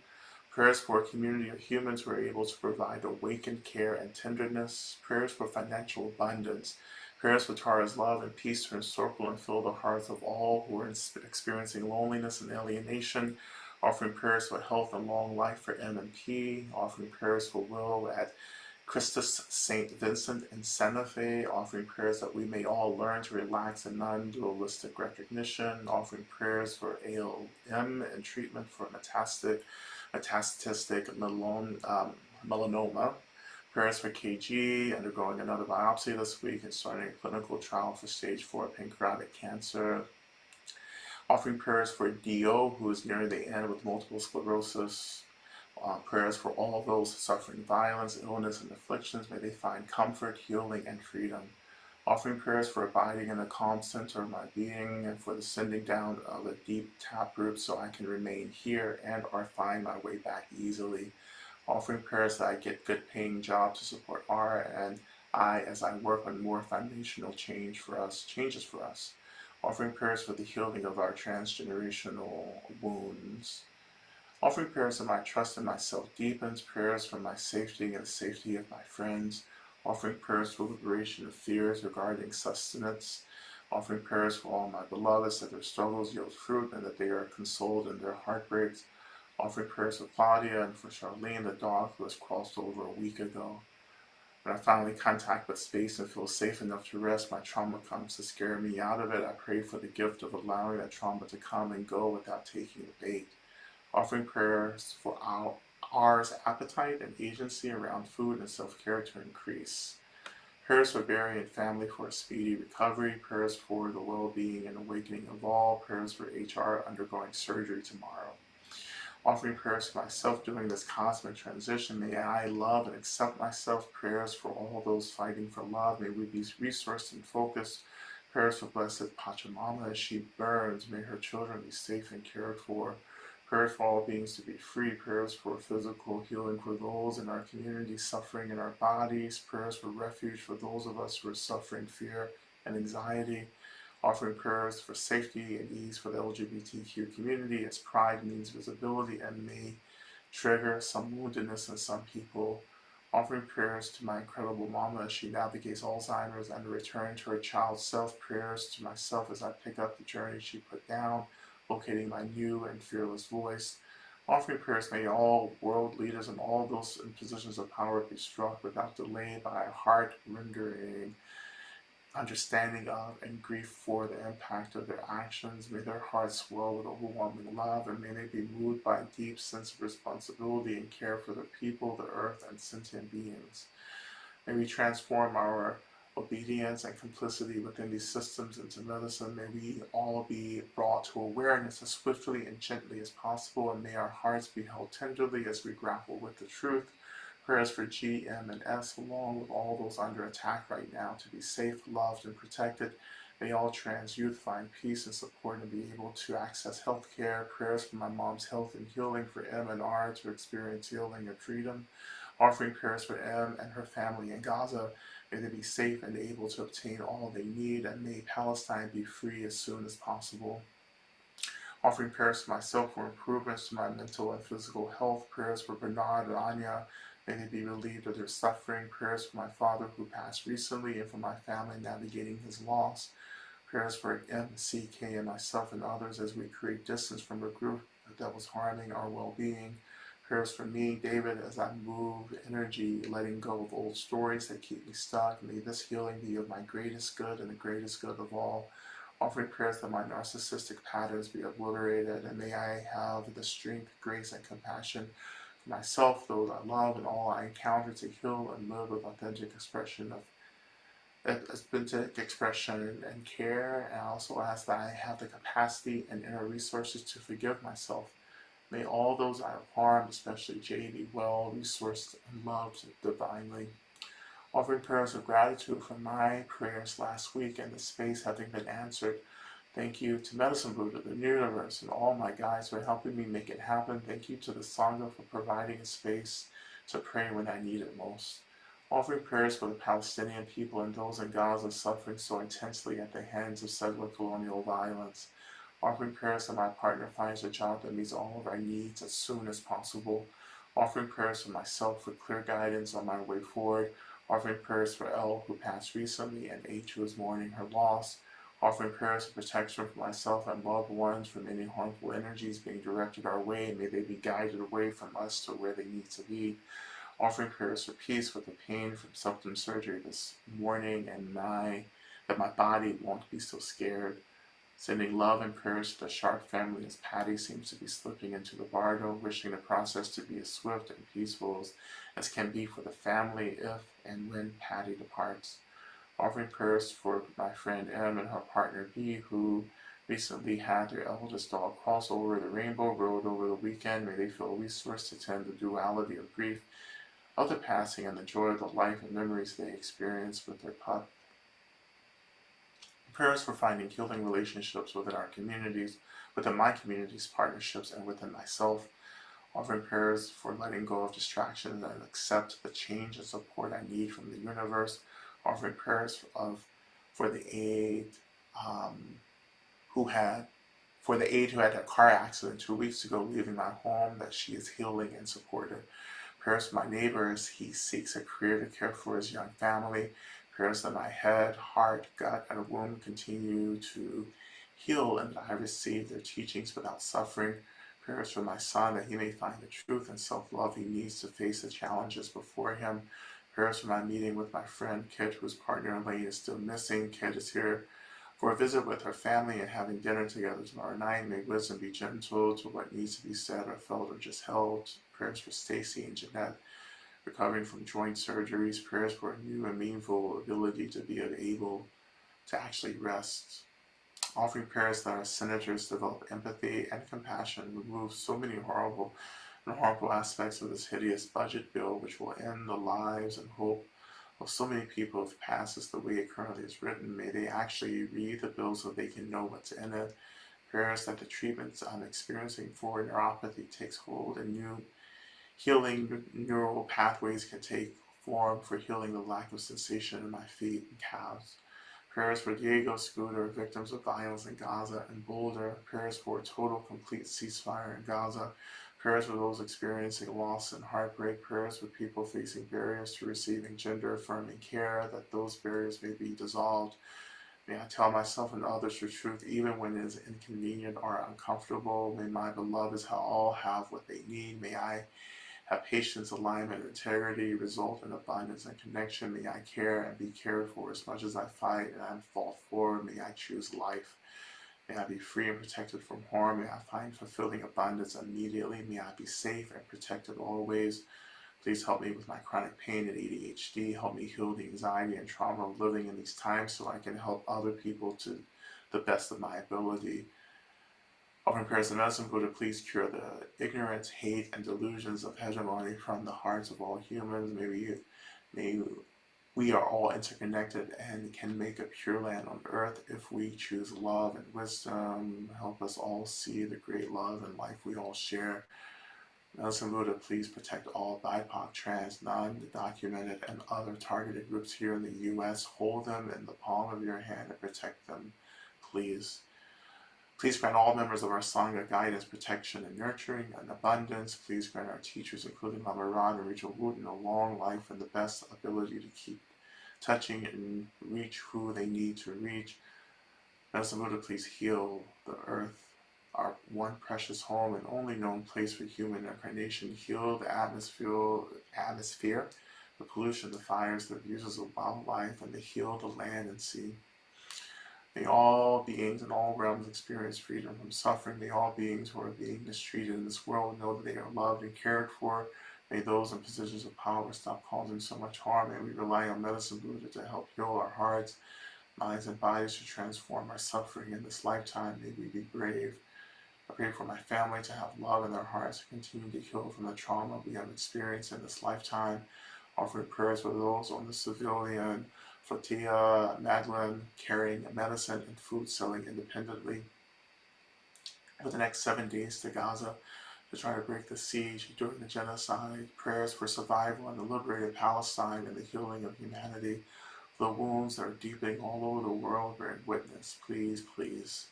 Prayers for a community of humans who are able to provide awakened care and tenderness. Prayers for financial abundance. Prayers for Tara's love and peace to encircle and fill the hearts of all who are experiencing loneliness and alienation. Offering prayers for health and long life for M and P. Offering prayers for Will at Christus St. Vincent in Santa Fe, offering prayers that we may all learn to relax in non-dualistic recognition, offering prayers for ALM and treatment for metastatic melanoma, prayers for KG undergoing another biopsy this week and starting a clinical trial for stage 4 pancreatic cancer, offering prayers for Dio, who is nearing the end with multiple sclerosis, prayers for all those suffering violence, illness, and afflictions. May they find comfort, healing, and freedom. Offering prayers for abiding in the calm center of my being and for the sending down of a deep taproot so I can remain here and or find my way back easily. Offering prayers that I get good paying job to support R and I as I work on more foundational changes for us. Offering prayers for the healing of our transgenerational wounds. Offering prayers that my trust in myself deepens, prayers for my safety and the safety of my friends, offering prayers for liberation of fears regarding sustenance, offering prayers for all my beloveds that their struggles yield fruit and that they are consoled in their heartbreaks, offering prayers for Claudia and for Charlene, the dog who was crossed over a week ago. When I finally contact with space and feel safe enough to rest, my trauma comes to scare me out of it. I pray for the gift of allowing that trauma to come and go without taking the bait. Offering prayers for ours appetite and agency around food and self-care to increase. Prayers for Barry and family for a speedy recovery. Prayers for the well-being and awakening of all. Prayers for HR undergoing surgery tomorrow. Offering prayers for myself during this cosmic transition. May I love and accept myself. Prayers for all those fighting for love. May we be resourced and focused. Prayers for Blessed Pachamama as she burns. May her children be safe and cared for. Prayers for all beings to be free. Prayers for physical healing for those in our community suffering in our bodies. Prayers for refuge for those of us who are suffering fear and anxiety. Offering prayers for safety and ease for the LGBTQ community, as pride means visibility and may trigger some woundedness in some people. Offering prayers to my incredible mama as she navigates Alzheimer's and a return to her child self. Prayers to myself as I pick up the journey she put down, locating my new and fearless voice. Offering prayers, may all world leaders and all those in positions of power be struck without delay by a heart-rendering understanding of and grief for the impact of their actions. May their hearts swell with overwhelming love, and may they be moved by a deep sense of responsibility and care for the people, the earth, and sentient beings. May we transform our obedience and complicity within these systems into medicine. May we all be brought to awareness as swiftly and gently as possible, and may our hearts be held tenderly as we grapple with the truth. Prayers for G, M, and S, along with all those under attack right now, to be safe, loved, and protected. May all trans youth find peace and support and be able to access health care. Prayers for my mom's health and healing, for M and R to experience healing and freedom. Offering prayers for M and her family in Gaza. May they be safe and able to obtain all they need, and may Palestine be free as soon as possible. Offering prayers to myself for improvements to my mental and physical health. Prayers for Bernard and Anya. May they be relieved of their suffering. Prayers for my father who passed recently and for my family navigating his loss. Prayers for MCK and myself and others as we create distance from a group that was harming our well-being. Prayers for me, David, as I move energy, letting go of old stories that keep me stuck. May this healing be of my greatest good and the greatest good of all. Offering prayers that my narcissistic patterns be obliterated, and may I have the strength, grace, and compassion for myself, those I love, and all I encounter to heal and live with authentic expression and care. And I also ask that I have the capacity and inner resources to forgive myself. May all those I have harmed, especially Jay, be well resourced and loved divinely. Offering prayers of gratitude for my prayers last week and the space having been answered. Thank you to Medicine Buddha, the universe, and all my guides for helping me make it happen. Thank you to the Sangha for providing a space to pray when I need it most. Offering prayers for the Palestinian people and those in Gaza suffering so intensely at the hands of settler colonial violence. Offering prayers that my partner finds a job that meets all of our needs as soon as possible. Offering prayers for myself for clear guidance on my way forward. Offering prayers for Elle, who passed recently, and H, who is mourning her loss. Offering prayers for protection for myself and loved ones from any harmful energies being directed our way, and may they be guided away from us to where they need to be. Offering prayers for peace with the pain from septum surgery this morning, and that my body won't be so scared. Sending love and prayers to the Sharp family as Patty seems to be slipping into the bardo, wishing the process to be as swift and peaceful as can be for the family if and when Patty departs. Offering prayers for my friend M and her partner B, who recently had their eldest dog cross over the Rainbow Road over the weekend. May they feel resourced to tend the duality of grief of the passing and the joy of the life and memories they experienced with their pup. Prayers for finding healing relationships within our communities, within my community's partnerships, and within myself. Offering prayers for letting go of distractions and accept the change and support I need from the universe. Offering prayers for the aide who had a car accident 2 weeks ago, leaving my home, that she is healing and supported. Prayers for my neighbors. He seeks a career to care for his young family. Prayers that my head, heart, gut, and womb continue to heal, and that I receive their teachings without suffering. Prayers for my son, that he may find the truth and self-love he needs to face the challenges before him. Prayers for my meeting with my friend Kit, whose partner Elaine is still missing. Kit is here for a visit with her family and having dinner together tomorrow night. May wisdom be gentle to what needs to be said or felt or just held. Prayers for Stacy and Jeanette, recovering from joint surgeries. Prayers for a new and meaningful ability to be able to actually rest. Offering prayers that our senators develop empathy and compassion, remove so many horrible aspects of this hideous budget bill, which will end the lives and hope of so many people if passes the way it currently is written. May they actually read the bill so they can know what's in it. Prayers that the treatments I'm experiencing for neuropathy takes hold and new healing neural pathways can take form for healing the lack of sensation in my feet and calves. Prayers for Diego Scooter, victims of violence in Gaza and Boulder. Prayers for a total, complete ceasefire in Gaza. Prayers for those experiencing loss and heartbreak. Prayers for people facing barriers to receiving gender-affirming care, that those barriers may be dissolved. May I tell myself and others the truth even when it is inconvenient or uncomfortable. May my beloveds all have what they need. May I have patience, alignment, integrity, result in abundance and connection. May I care and be cared for as much as I fight and I'm fought for. May I choose life. May I be free and protected from harm. May I find fulfilling abundance immediately. May I be safe and protected always. Please help me with my chronic pain and ADHD. Help me heal the anxiety and trauma of living in these times so I can help other people to the best of my ability. Offering prayers to medicine Buddha, please cure the ignorance, hate, and delusions of hegemony from the hearts of all humans. May we are all interconnected and can make a pure land on earth if we choose love and wisdom. Help us all see the great love and life we all share. Medicine Buddha, please protect all BIPOC, trans, non-documented, and other targeted groups here in the U.S. Hold them in the palm of your hand and protect them, please. Please grant all members of our Sangha guidance, protection, and nurturing, and abundance. Please grant our teachers, including Lama Rod and Rachel Wooten, a long life and the best ability to keep touching and reach who they need to reach. Medicine Buddha, please heal the earth, our one precious home and only known place for human incarnation. Heal the atmosphere, the pollution, the fires, the abuses of wildlife, and to heal the land and sea. May all beings in all realms experience freedom from suffering. May all beings who are being mistreated in this world know that they are loved and cared for. May those in positions of power stop causing so much harm. May we rely on Medicine Buddha to help heal our hearts, minds, and bodies, to transform our suffering in this lifetime. May we be brave. I pray for my family to have love in their hearts, to continue to heal from the trauma we have experienced in this lifetime. Offering prayers for those on the civilian flotilla, Magdalene, carrying medicine and food, selling independently for the next 7 days to Gaza to try to break the siege during the genocide. Prayers for survival in the liberated Palestine and the healing of humanity. For the wounds that are deepening all over the world, bearing witness. Please, please.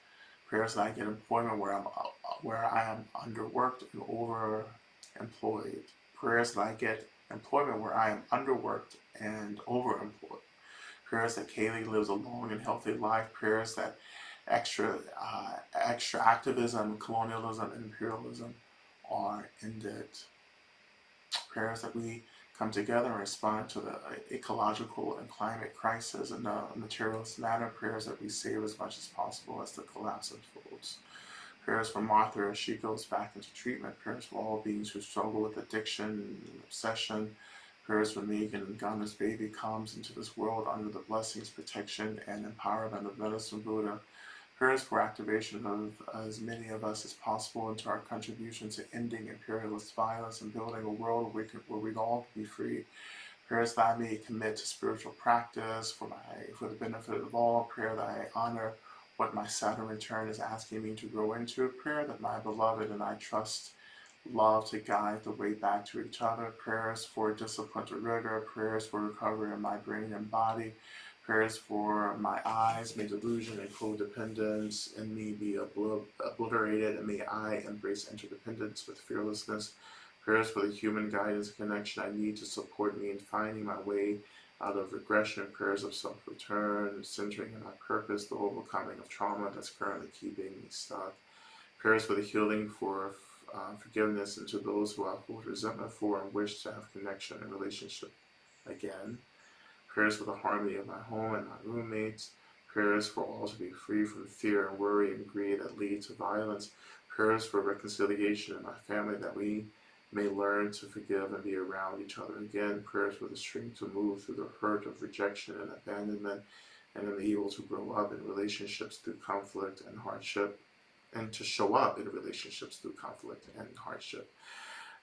Prayers that I get employment where I am underworked and overemployed. Prayers that I get employment where I am underworked and overemployed. Prayers that Kaylee lives a long and healthy life. Prayers that extra activism, colonialism, and imperialism are ended. Prayers that we come together and respond to the ecological and climate crisis in a materialist manner. Prayers that we save as much as possible as the collapse unfolds. Prayers for Martha as she goes back into treatment. Prayers for all beings who struggle with addiction and obsession. Prayers for Megan and Gunner's baby comes into this world under the blessings, protection, and empowerment of Medicine Buddha. Prayers for activation of as many of us as possible into our contribution to ending imperialist violence and building a world where we all can be free. Prayers that I may commit to spiritual practice for the benefit of all. Prayer that I honor what my Saturn return is asking me to grow into. Prayer that my beloved and I trust love to guide the way back to each other. Prayers for discipline to rigor. Prayers for recovery in my brain and body. Prayers for my eyes. May delusion and codependence in me be obliterated, and may I embrace interdependence with fearlessness. Prayers for the human guidance and connection I need to support me in finding my way out of regression. Prayers of self-return, centering in my purpose, the overcoming of trauma that's currently keeping me stuck. Prayers for the healing, for forgiveness, and to those who I hold resentment for and wish to have connection and relationship again. Prayers for the harmony of my home and my roommates. Prayers for all to be free from fear and worry and greed that lead to violence. Prayers for reconciliation in my family, that we may learn to forgive and be around each other again. Prayers for the strength to move through the hurt of rejection and abandonment, and to be able to grow up in relationships through conflict and hardship, and to show up in relationships through conflict and hardship.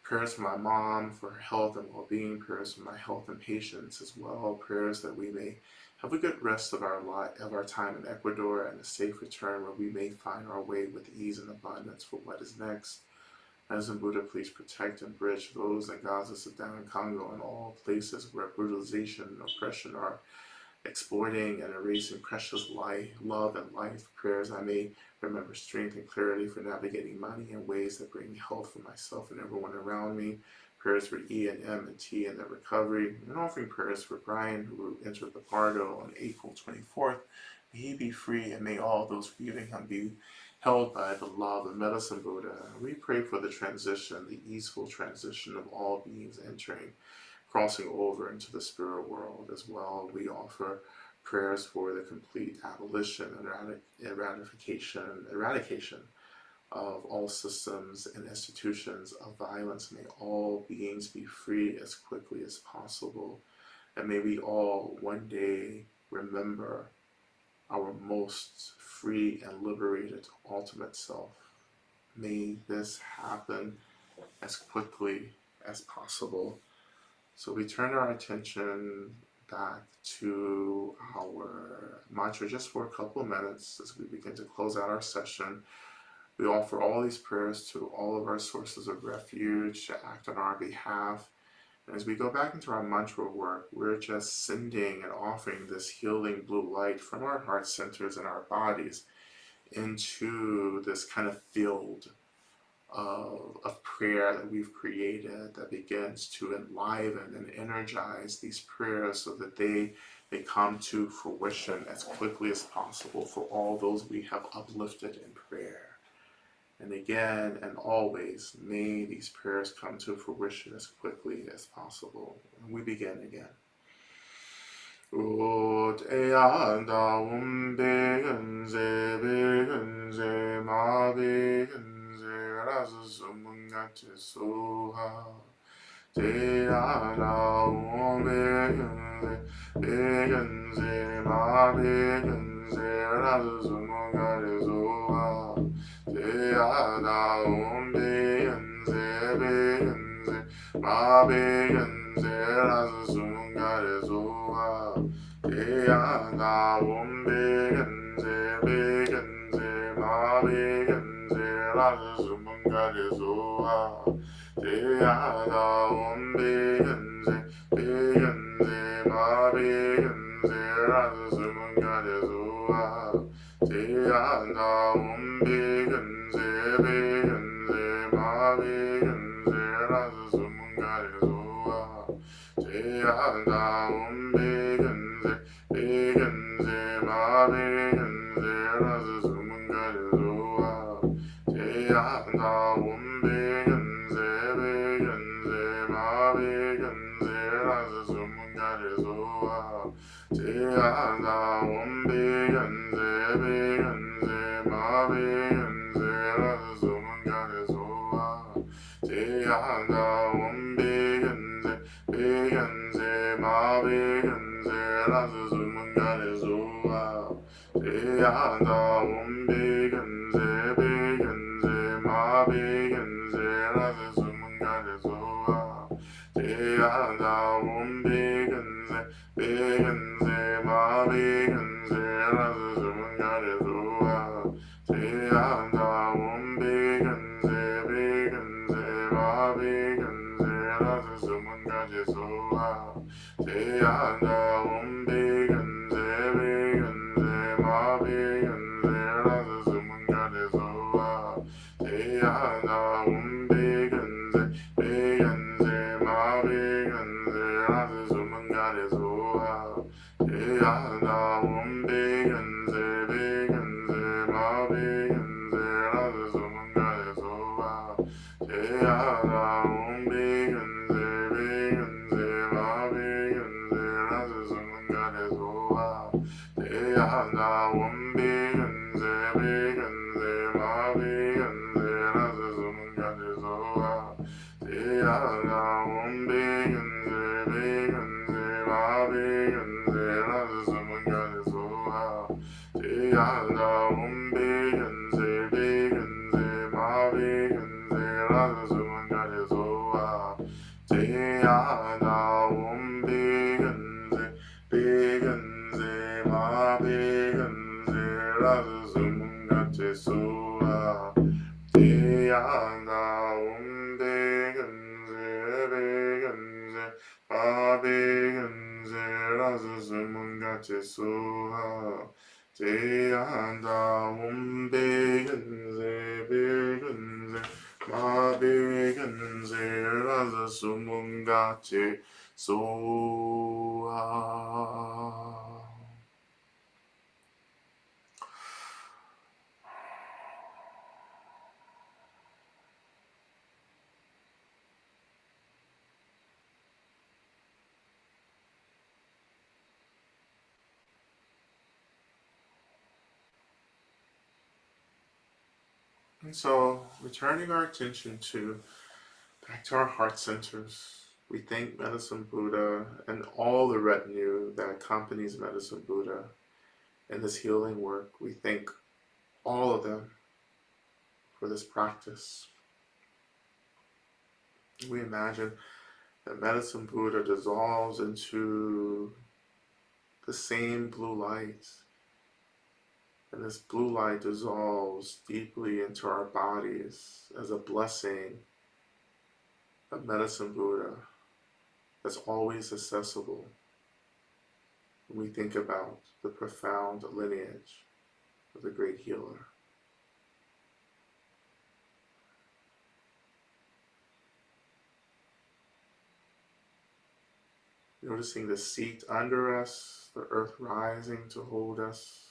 Prayers for my mom, for her health and well-being. Prayers for my health and patience as well. Prayers that we may Have a good rest of our time in Ecuador, and a safe return where we may find our way with ease and abundance for what is next. As in Buddha, please protect and bridge those in Gaza, Sudan, and Congo, and all places where brutalization and oppression are exploiting and erasing precious life, love, and life. Prayers I may remember strength and clarity for navigating money in ways that bring health for myself and everyone around me. Prayers for E and M and T and their recovery. And offering prayers for Brian, who entered the Pardo on April 24th. May he be free, and may all those grieving him be held by the love of Medicine Buddha. We pray for the transition, the easeful transition of all beings entering, crossing over into the spirit world as well. We offer prayers for the complete abolition and eradication of all systems and institutions of violence. May all beings be free as quickly as possible. And may we all one day remember our most free and liberated ultimate self. May this happen as quickly as possible. So we turn our attention back to our mantra just for a couple of minutes as we begin to close out our session. We offer all these prayers to all of our sources of refuge to act on our behalf. And as we go back into our mantra work, we're just sending and offering this healing blue light from our heart centers and our bodies into this kind of field of prayer that we've created that begins to enliven and energize these prayers so that they come to fruition as quickly as possible for all those we have uplifted in prayer. And again and always, may these prayers come to fruition as quickly as possible. And we begin again. Ut eanda begenze begenze ma begenze razumungate soha. Te ana begenze begenze ma begenze razumungate soha. Te ana begenze begenze ma begenze razumungate soha. Te ana begenze begenze ma begenze razumungate soha. Te ana begenze begenze ma begenze razumungate soha. Te ana begenze begenze ma begenze razumungate soha. Te ana begenze begenze ma begenze razumungate soha. Te ana begenze begenze ma begenze razumungate soha. Te ana begenze begenze ma begenze razumungate soha. Te ana begenze begenze ma begenze razumungate soha. Te ana begenze begenze ma begenze razumungate soha. Te ana begenze begenze ma begenze razumungate soha. Te ana begenze begenze ma begenze razumungate soha. Te ana begenze begenze ma begenze razumungate soha. Te ana begenze begenze ma begenze razumungate soha. Te ana begenze begenze ma begenze razumungate soha. Te ana begenze begenze ma begenze razumungate soha. Te ana begenze begenze ma begenze razumungate soha. Te ana begenze begenze ma begenze razumungate soha. Te ana begenze begenze ma begenze razumungate soha. Te ana begenze begenze suha Deyanda umbegenze begenze abegenze razuzumungate suha Deyanda umbegenze begenze abegenze razuzumungate suha. And so, returning our attention back to our heart centers, we thank Medicine Buddha and all the retinue that accompanies Medicine Buddha in this healing work. We thank all of them for this practice. We imagine that Medicine Buddha dissolves into the same blue light, and this blue light dissolves deeply into our bodies as a blessing of Medicine Buddha that's always accessible when we think about the profound lineage of the great healer. Noticing the seat under us, the earth rising to hold us,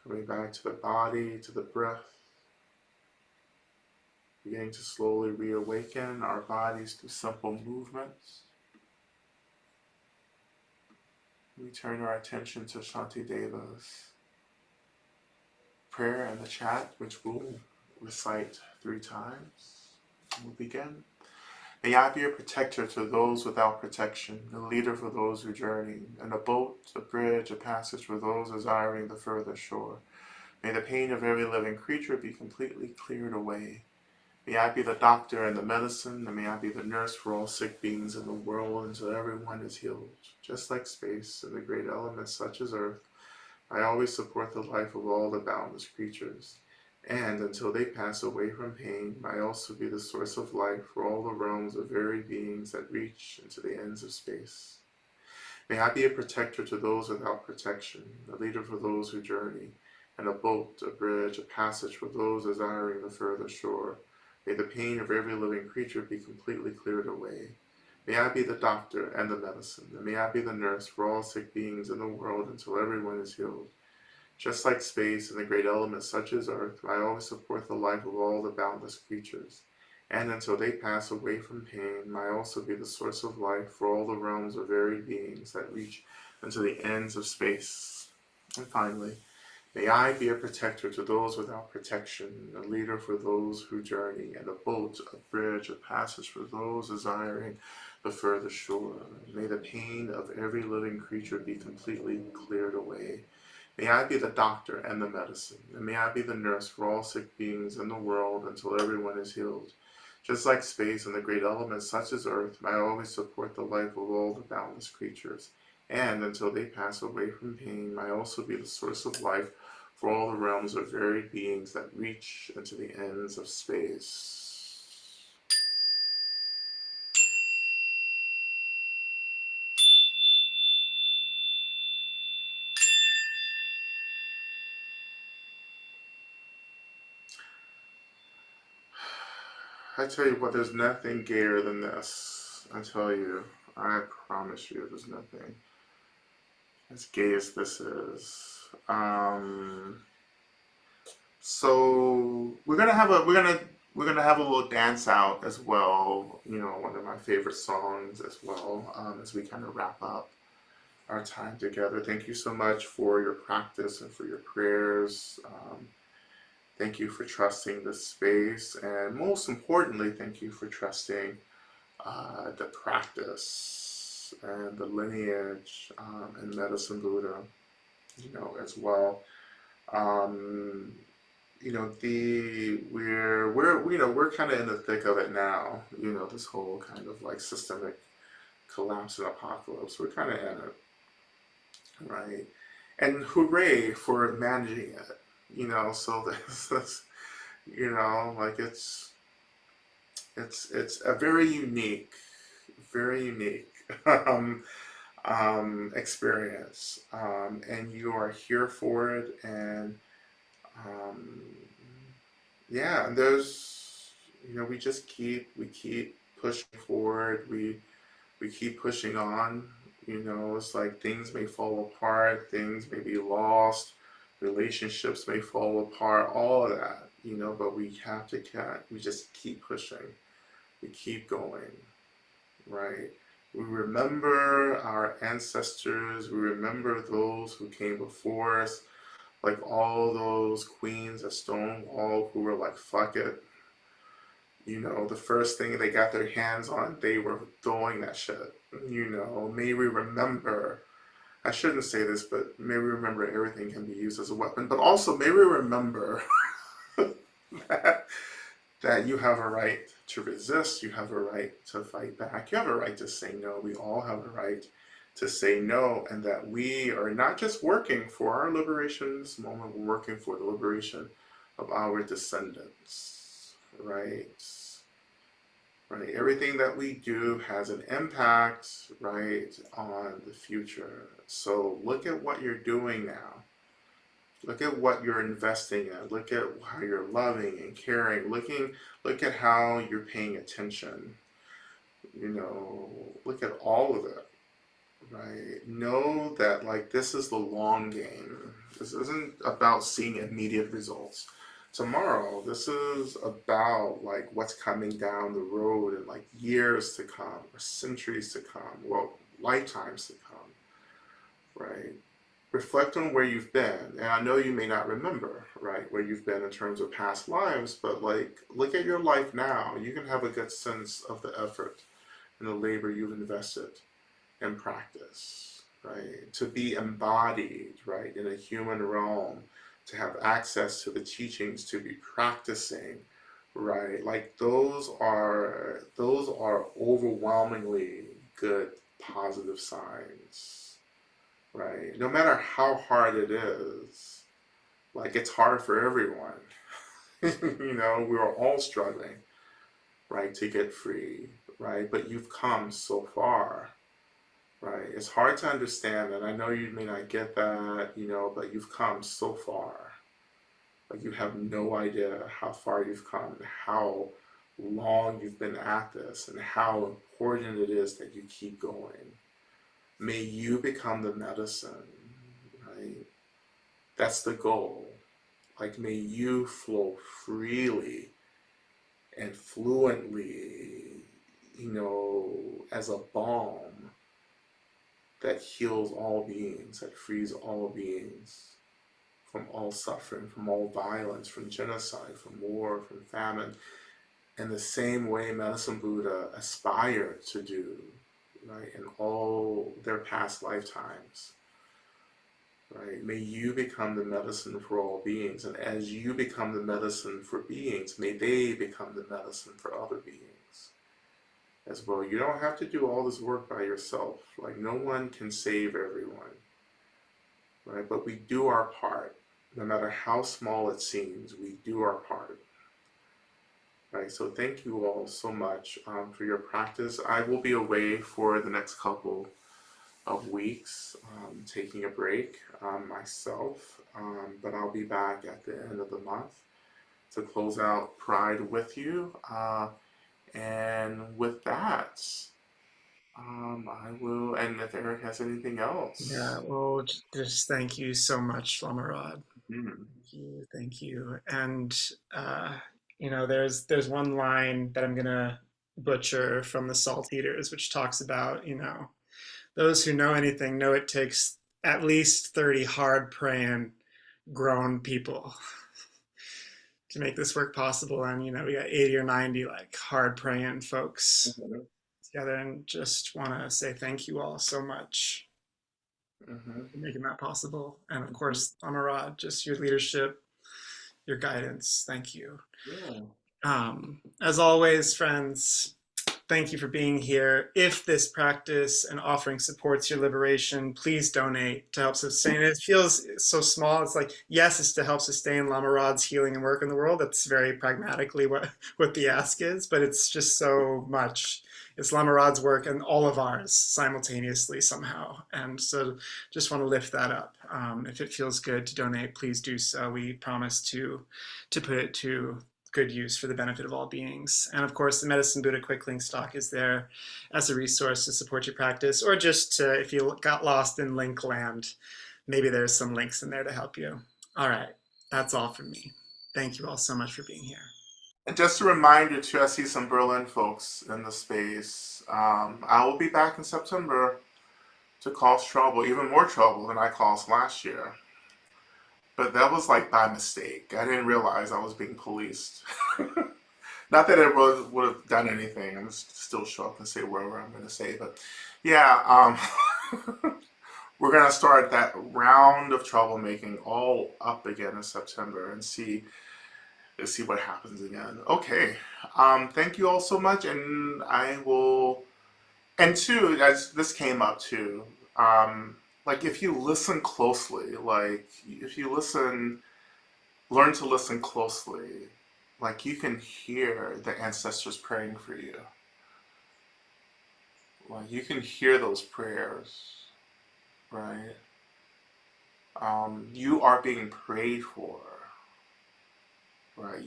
coming back to the body, to the breath, beginning to slowly reawaken our bodies through simple movements. We turn our attention to Shantideva's prayer in the chat, which we'll recite 3 times. We'll begin. May I be a protector to those without protection, a leader for those who journey, and a boat, a bridge, a passage for those desiring the further shore. May the pain of every living creature be completely cleared away. May I be the doctor and the medicine, and may I be the nurse for all sick beings in the world until everyone is healed. Just like space and the great elements such as earth, I always support the life of all the boundless creatures. And until they pass away from pain, I also be the source of life for all the realms of varied beings that reach into the ends of space. May I be a protector to those without protection, a leader for those who journey, and a boat, a bridge, a passage for those desiring the further shore. May the pain of every living creature be completely cleared away. May I be the doctor and the medicine, and may I be the nurse for all sick beings in the world until everyone is healed. Just like space and the great elements such as earth, I always support the life of all the boundless creatures. And until they pass away from pain, I also be the source of life for all the realms of varied beings that reach into the ends of space. And finally, may I be a protector to those without protection, a leader for those who journey, and a boat, a bridge, a passage for those desiring the further shore. May the pain of every living creature be completely cleared away. May I be the doctor and the medicine, and may I be the nurse for all sick beings in the world until everyone is healed. Just like space and the great elements such as earth, I always support the life of all the boundless creatures. And until they pass away from pain, I also be the source of life for all the realms of varied beings that reach into the ends of space. I tell you what, there's nothing gayer than this. I tell you, I promise you, there's nothing as gay as this is. So we're gonna have a little dance out as well. You know, one of my favorite songs as well. As we kind of wrap up our time together. Thank you so much for your practice and for your prayers. Thank you for trusting this space, and most importantly, thank you for trusting the practice and the lineage and Medicine Buddha, you know, as well. Um, you know, we're kind of in the thick of it now. You know, this whole kind of like systemic collapse and apocalypse. We're kind of in it, right? And hooray for managing it, So this, like it's a very unique um, experience, and you are here for it, and um, yeah, and we keep pushing forward, we keep pushing on. It's like things may fall apart, things may be lost, relationships may fall apart, all of that, but we just keep pushing, we keep going, right? We remember our ancestors, we remember those who came before us, like all those queens of Stonewall who were like, fuck it. The first thing they got their hands on, they were throwing that shit. May we remember, I shouldn't say this, but may we remember everything can be used as a weapon, but also may we remember that, that you have a right to resist, you have a right to fight back, you have a right to say no. We all have a right to say no, and that we are not just working for our liberation in this moment, we're working for the liberation of our descendants, right? Right? Everything that we do has an impact, right, on the future. So look at what you're doing now. Look at what you're investing in. Look at how you're loving and caring. Look at how you're paying attention. Look at all of it, right? Know that like this is the long game. This isn't about seeing immediate results tomorrow. This is about like what's coming down the road in like years to come or centuries to come, well, lifetimes to come, right? Reflect on where you've been. And I know you may not remember, right, where you've been in terms of past lives, but like look at your life now. You can have a good sense of the effort and the labor you've invested in practice, right? To be embodied, right, in a human realm, to have access to the teachings, to be practicing, right? Like those are overwhelmingly good positive signs, right? No matter how hard it is, like it's hard for everyone. We're all struggling, right, to get free, right? But you've come so far, right? It's hard to understand, and I know you may not get that, but you've come so far. Like you have no idea how far you've come, and how long you've been at this, and how important it is that you keep going. May you become the medicine, right? That's the goal. Like may you flow freely and fluently, as a balm that heals all beings, that frees all beings from all suffering, from all violence, from genocide, from war, from famine, in the same way Medicine Buddha aspired to do, right, in all their past lifetimes, right? May you become the medicine for all beings, and as you become the medicine for beings, may they become the medicine for other beings as well. You don't have to do all this work by yourself. Like no one can save everyone, right? But we do our part. No matter how small it seems, we do our part. Right, so thank you all so much for your practice. I will be away for the next couple of weeks, taking a break myself, but I'll be back at the end of the month to close out Pride with you. And with that, I will, and if Eric has anything Yeah, else. well, just thank you so much, Lama Rod. Mhm. Thank you. And uh, there's one line that I'm gonna butcher from the Salt Eaters, which talks about, those who know anything know it takes at least 30 hard praying grown people to make this work possible. And we got 80 or 90 like hard praying folks Mhm. together, and just want to say thank you all so much Mhm. for making that possible. And of Mhm. course, Amarad, just your leadership, your guidance. Thank you. Yeah. As always, friends, thank you for being here. If this practice and offering supports your liberation, please donate to help sustain it. It feels so small. It's like, yes, it's to help sustain Lama Rod's healing and work in the world. That's very pragmatically what the ask is, but it's just so much. It's Lama Rod's work and all of ours simultaneously somehow. And so just want to lift that up. If it feels good to donate, please do so. We promise to put it to good use for the benefit of all beings. And of course, the Medicine Buddha Quick Link stock is there as a resource to support your practice, or just if you got lost in link land, maybe there's some links in there to help you. All right, that's all from me. Thank you all so much for being here. And just a reminder too, I see some Berlin folks in the space. I will be back in September to cause trouble, even more trouble than I caused last year. But that was like by mistake. I didn't realize I was being policed. Not that it would have done anything. I'm still show up and say whatever I'm going to say. But yeah, we're going to start that round of troublemaking all up again in September and see what happens again. Okay. Thank you all so much. And I will, and two, as this came up too, like if you listen closely, like if you learn to listen closely, like you can hear the ancestors praying for you. Like you can hear those prayers, right? You are being prayed for, right?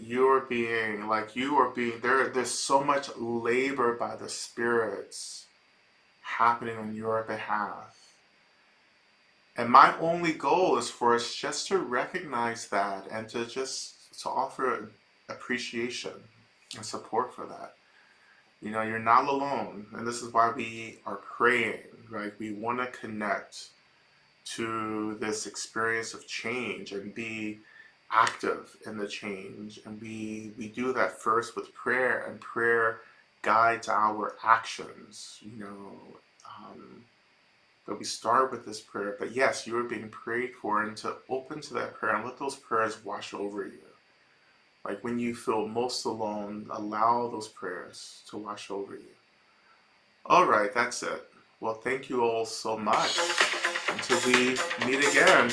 There's so much labor by the spirits happening on your behalf. And my only goal is for us just to recognize that and to offer appreciation and support for that. You know, you're not alone. And this is why we are praying, right? We want to connect to this experience of change and be active in the change. And we do that first with prayer, and prayer guides our actions, but we start with this prayer. But yes, you are being prayed for, and to open to that prayer and let those prayers wash over you. Like when you feel most alone, allow those prayers to wash over you. All right, that's it. Well, thank you all so much. Until we meet again.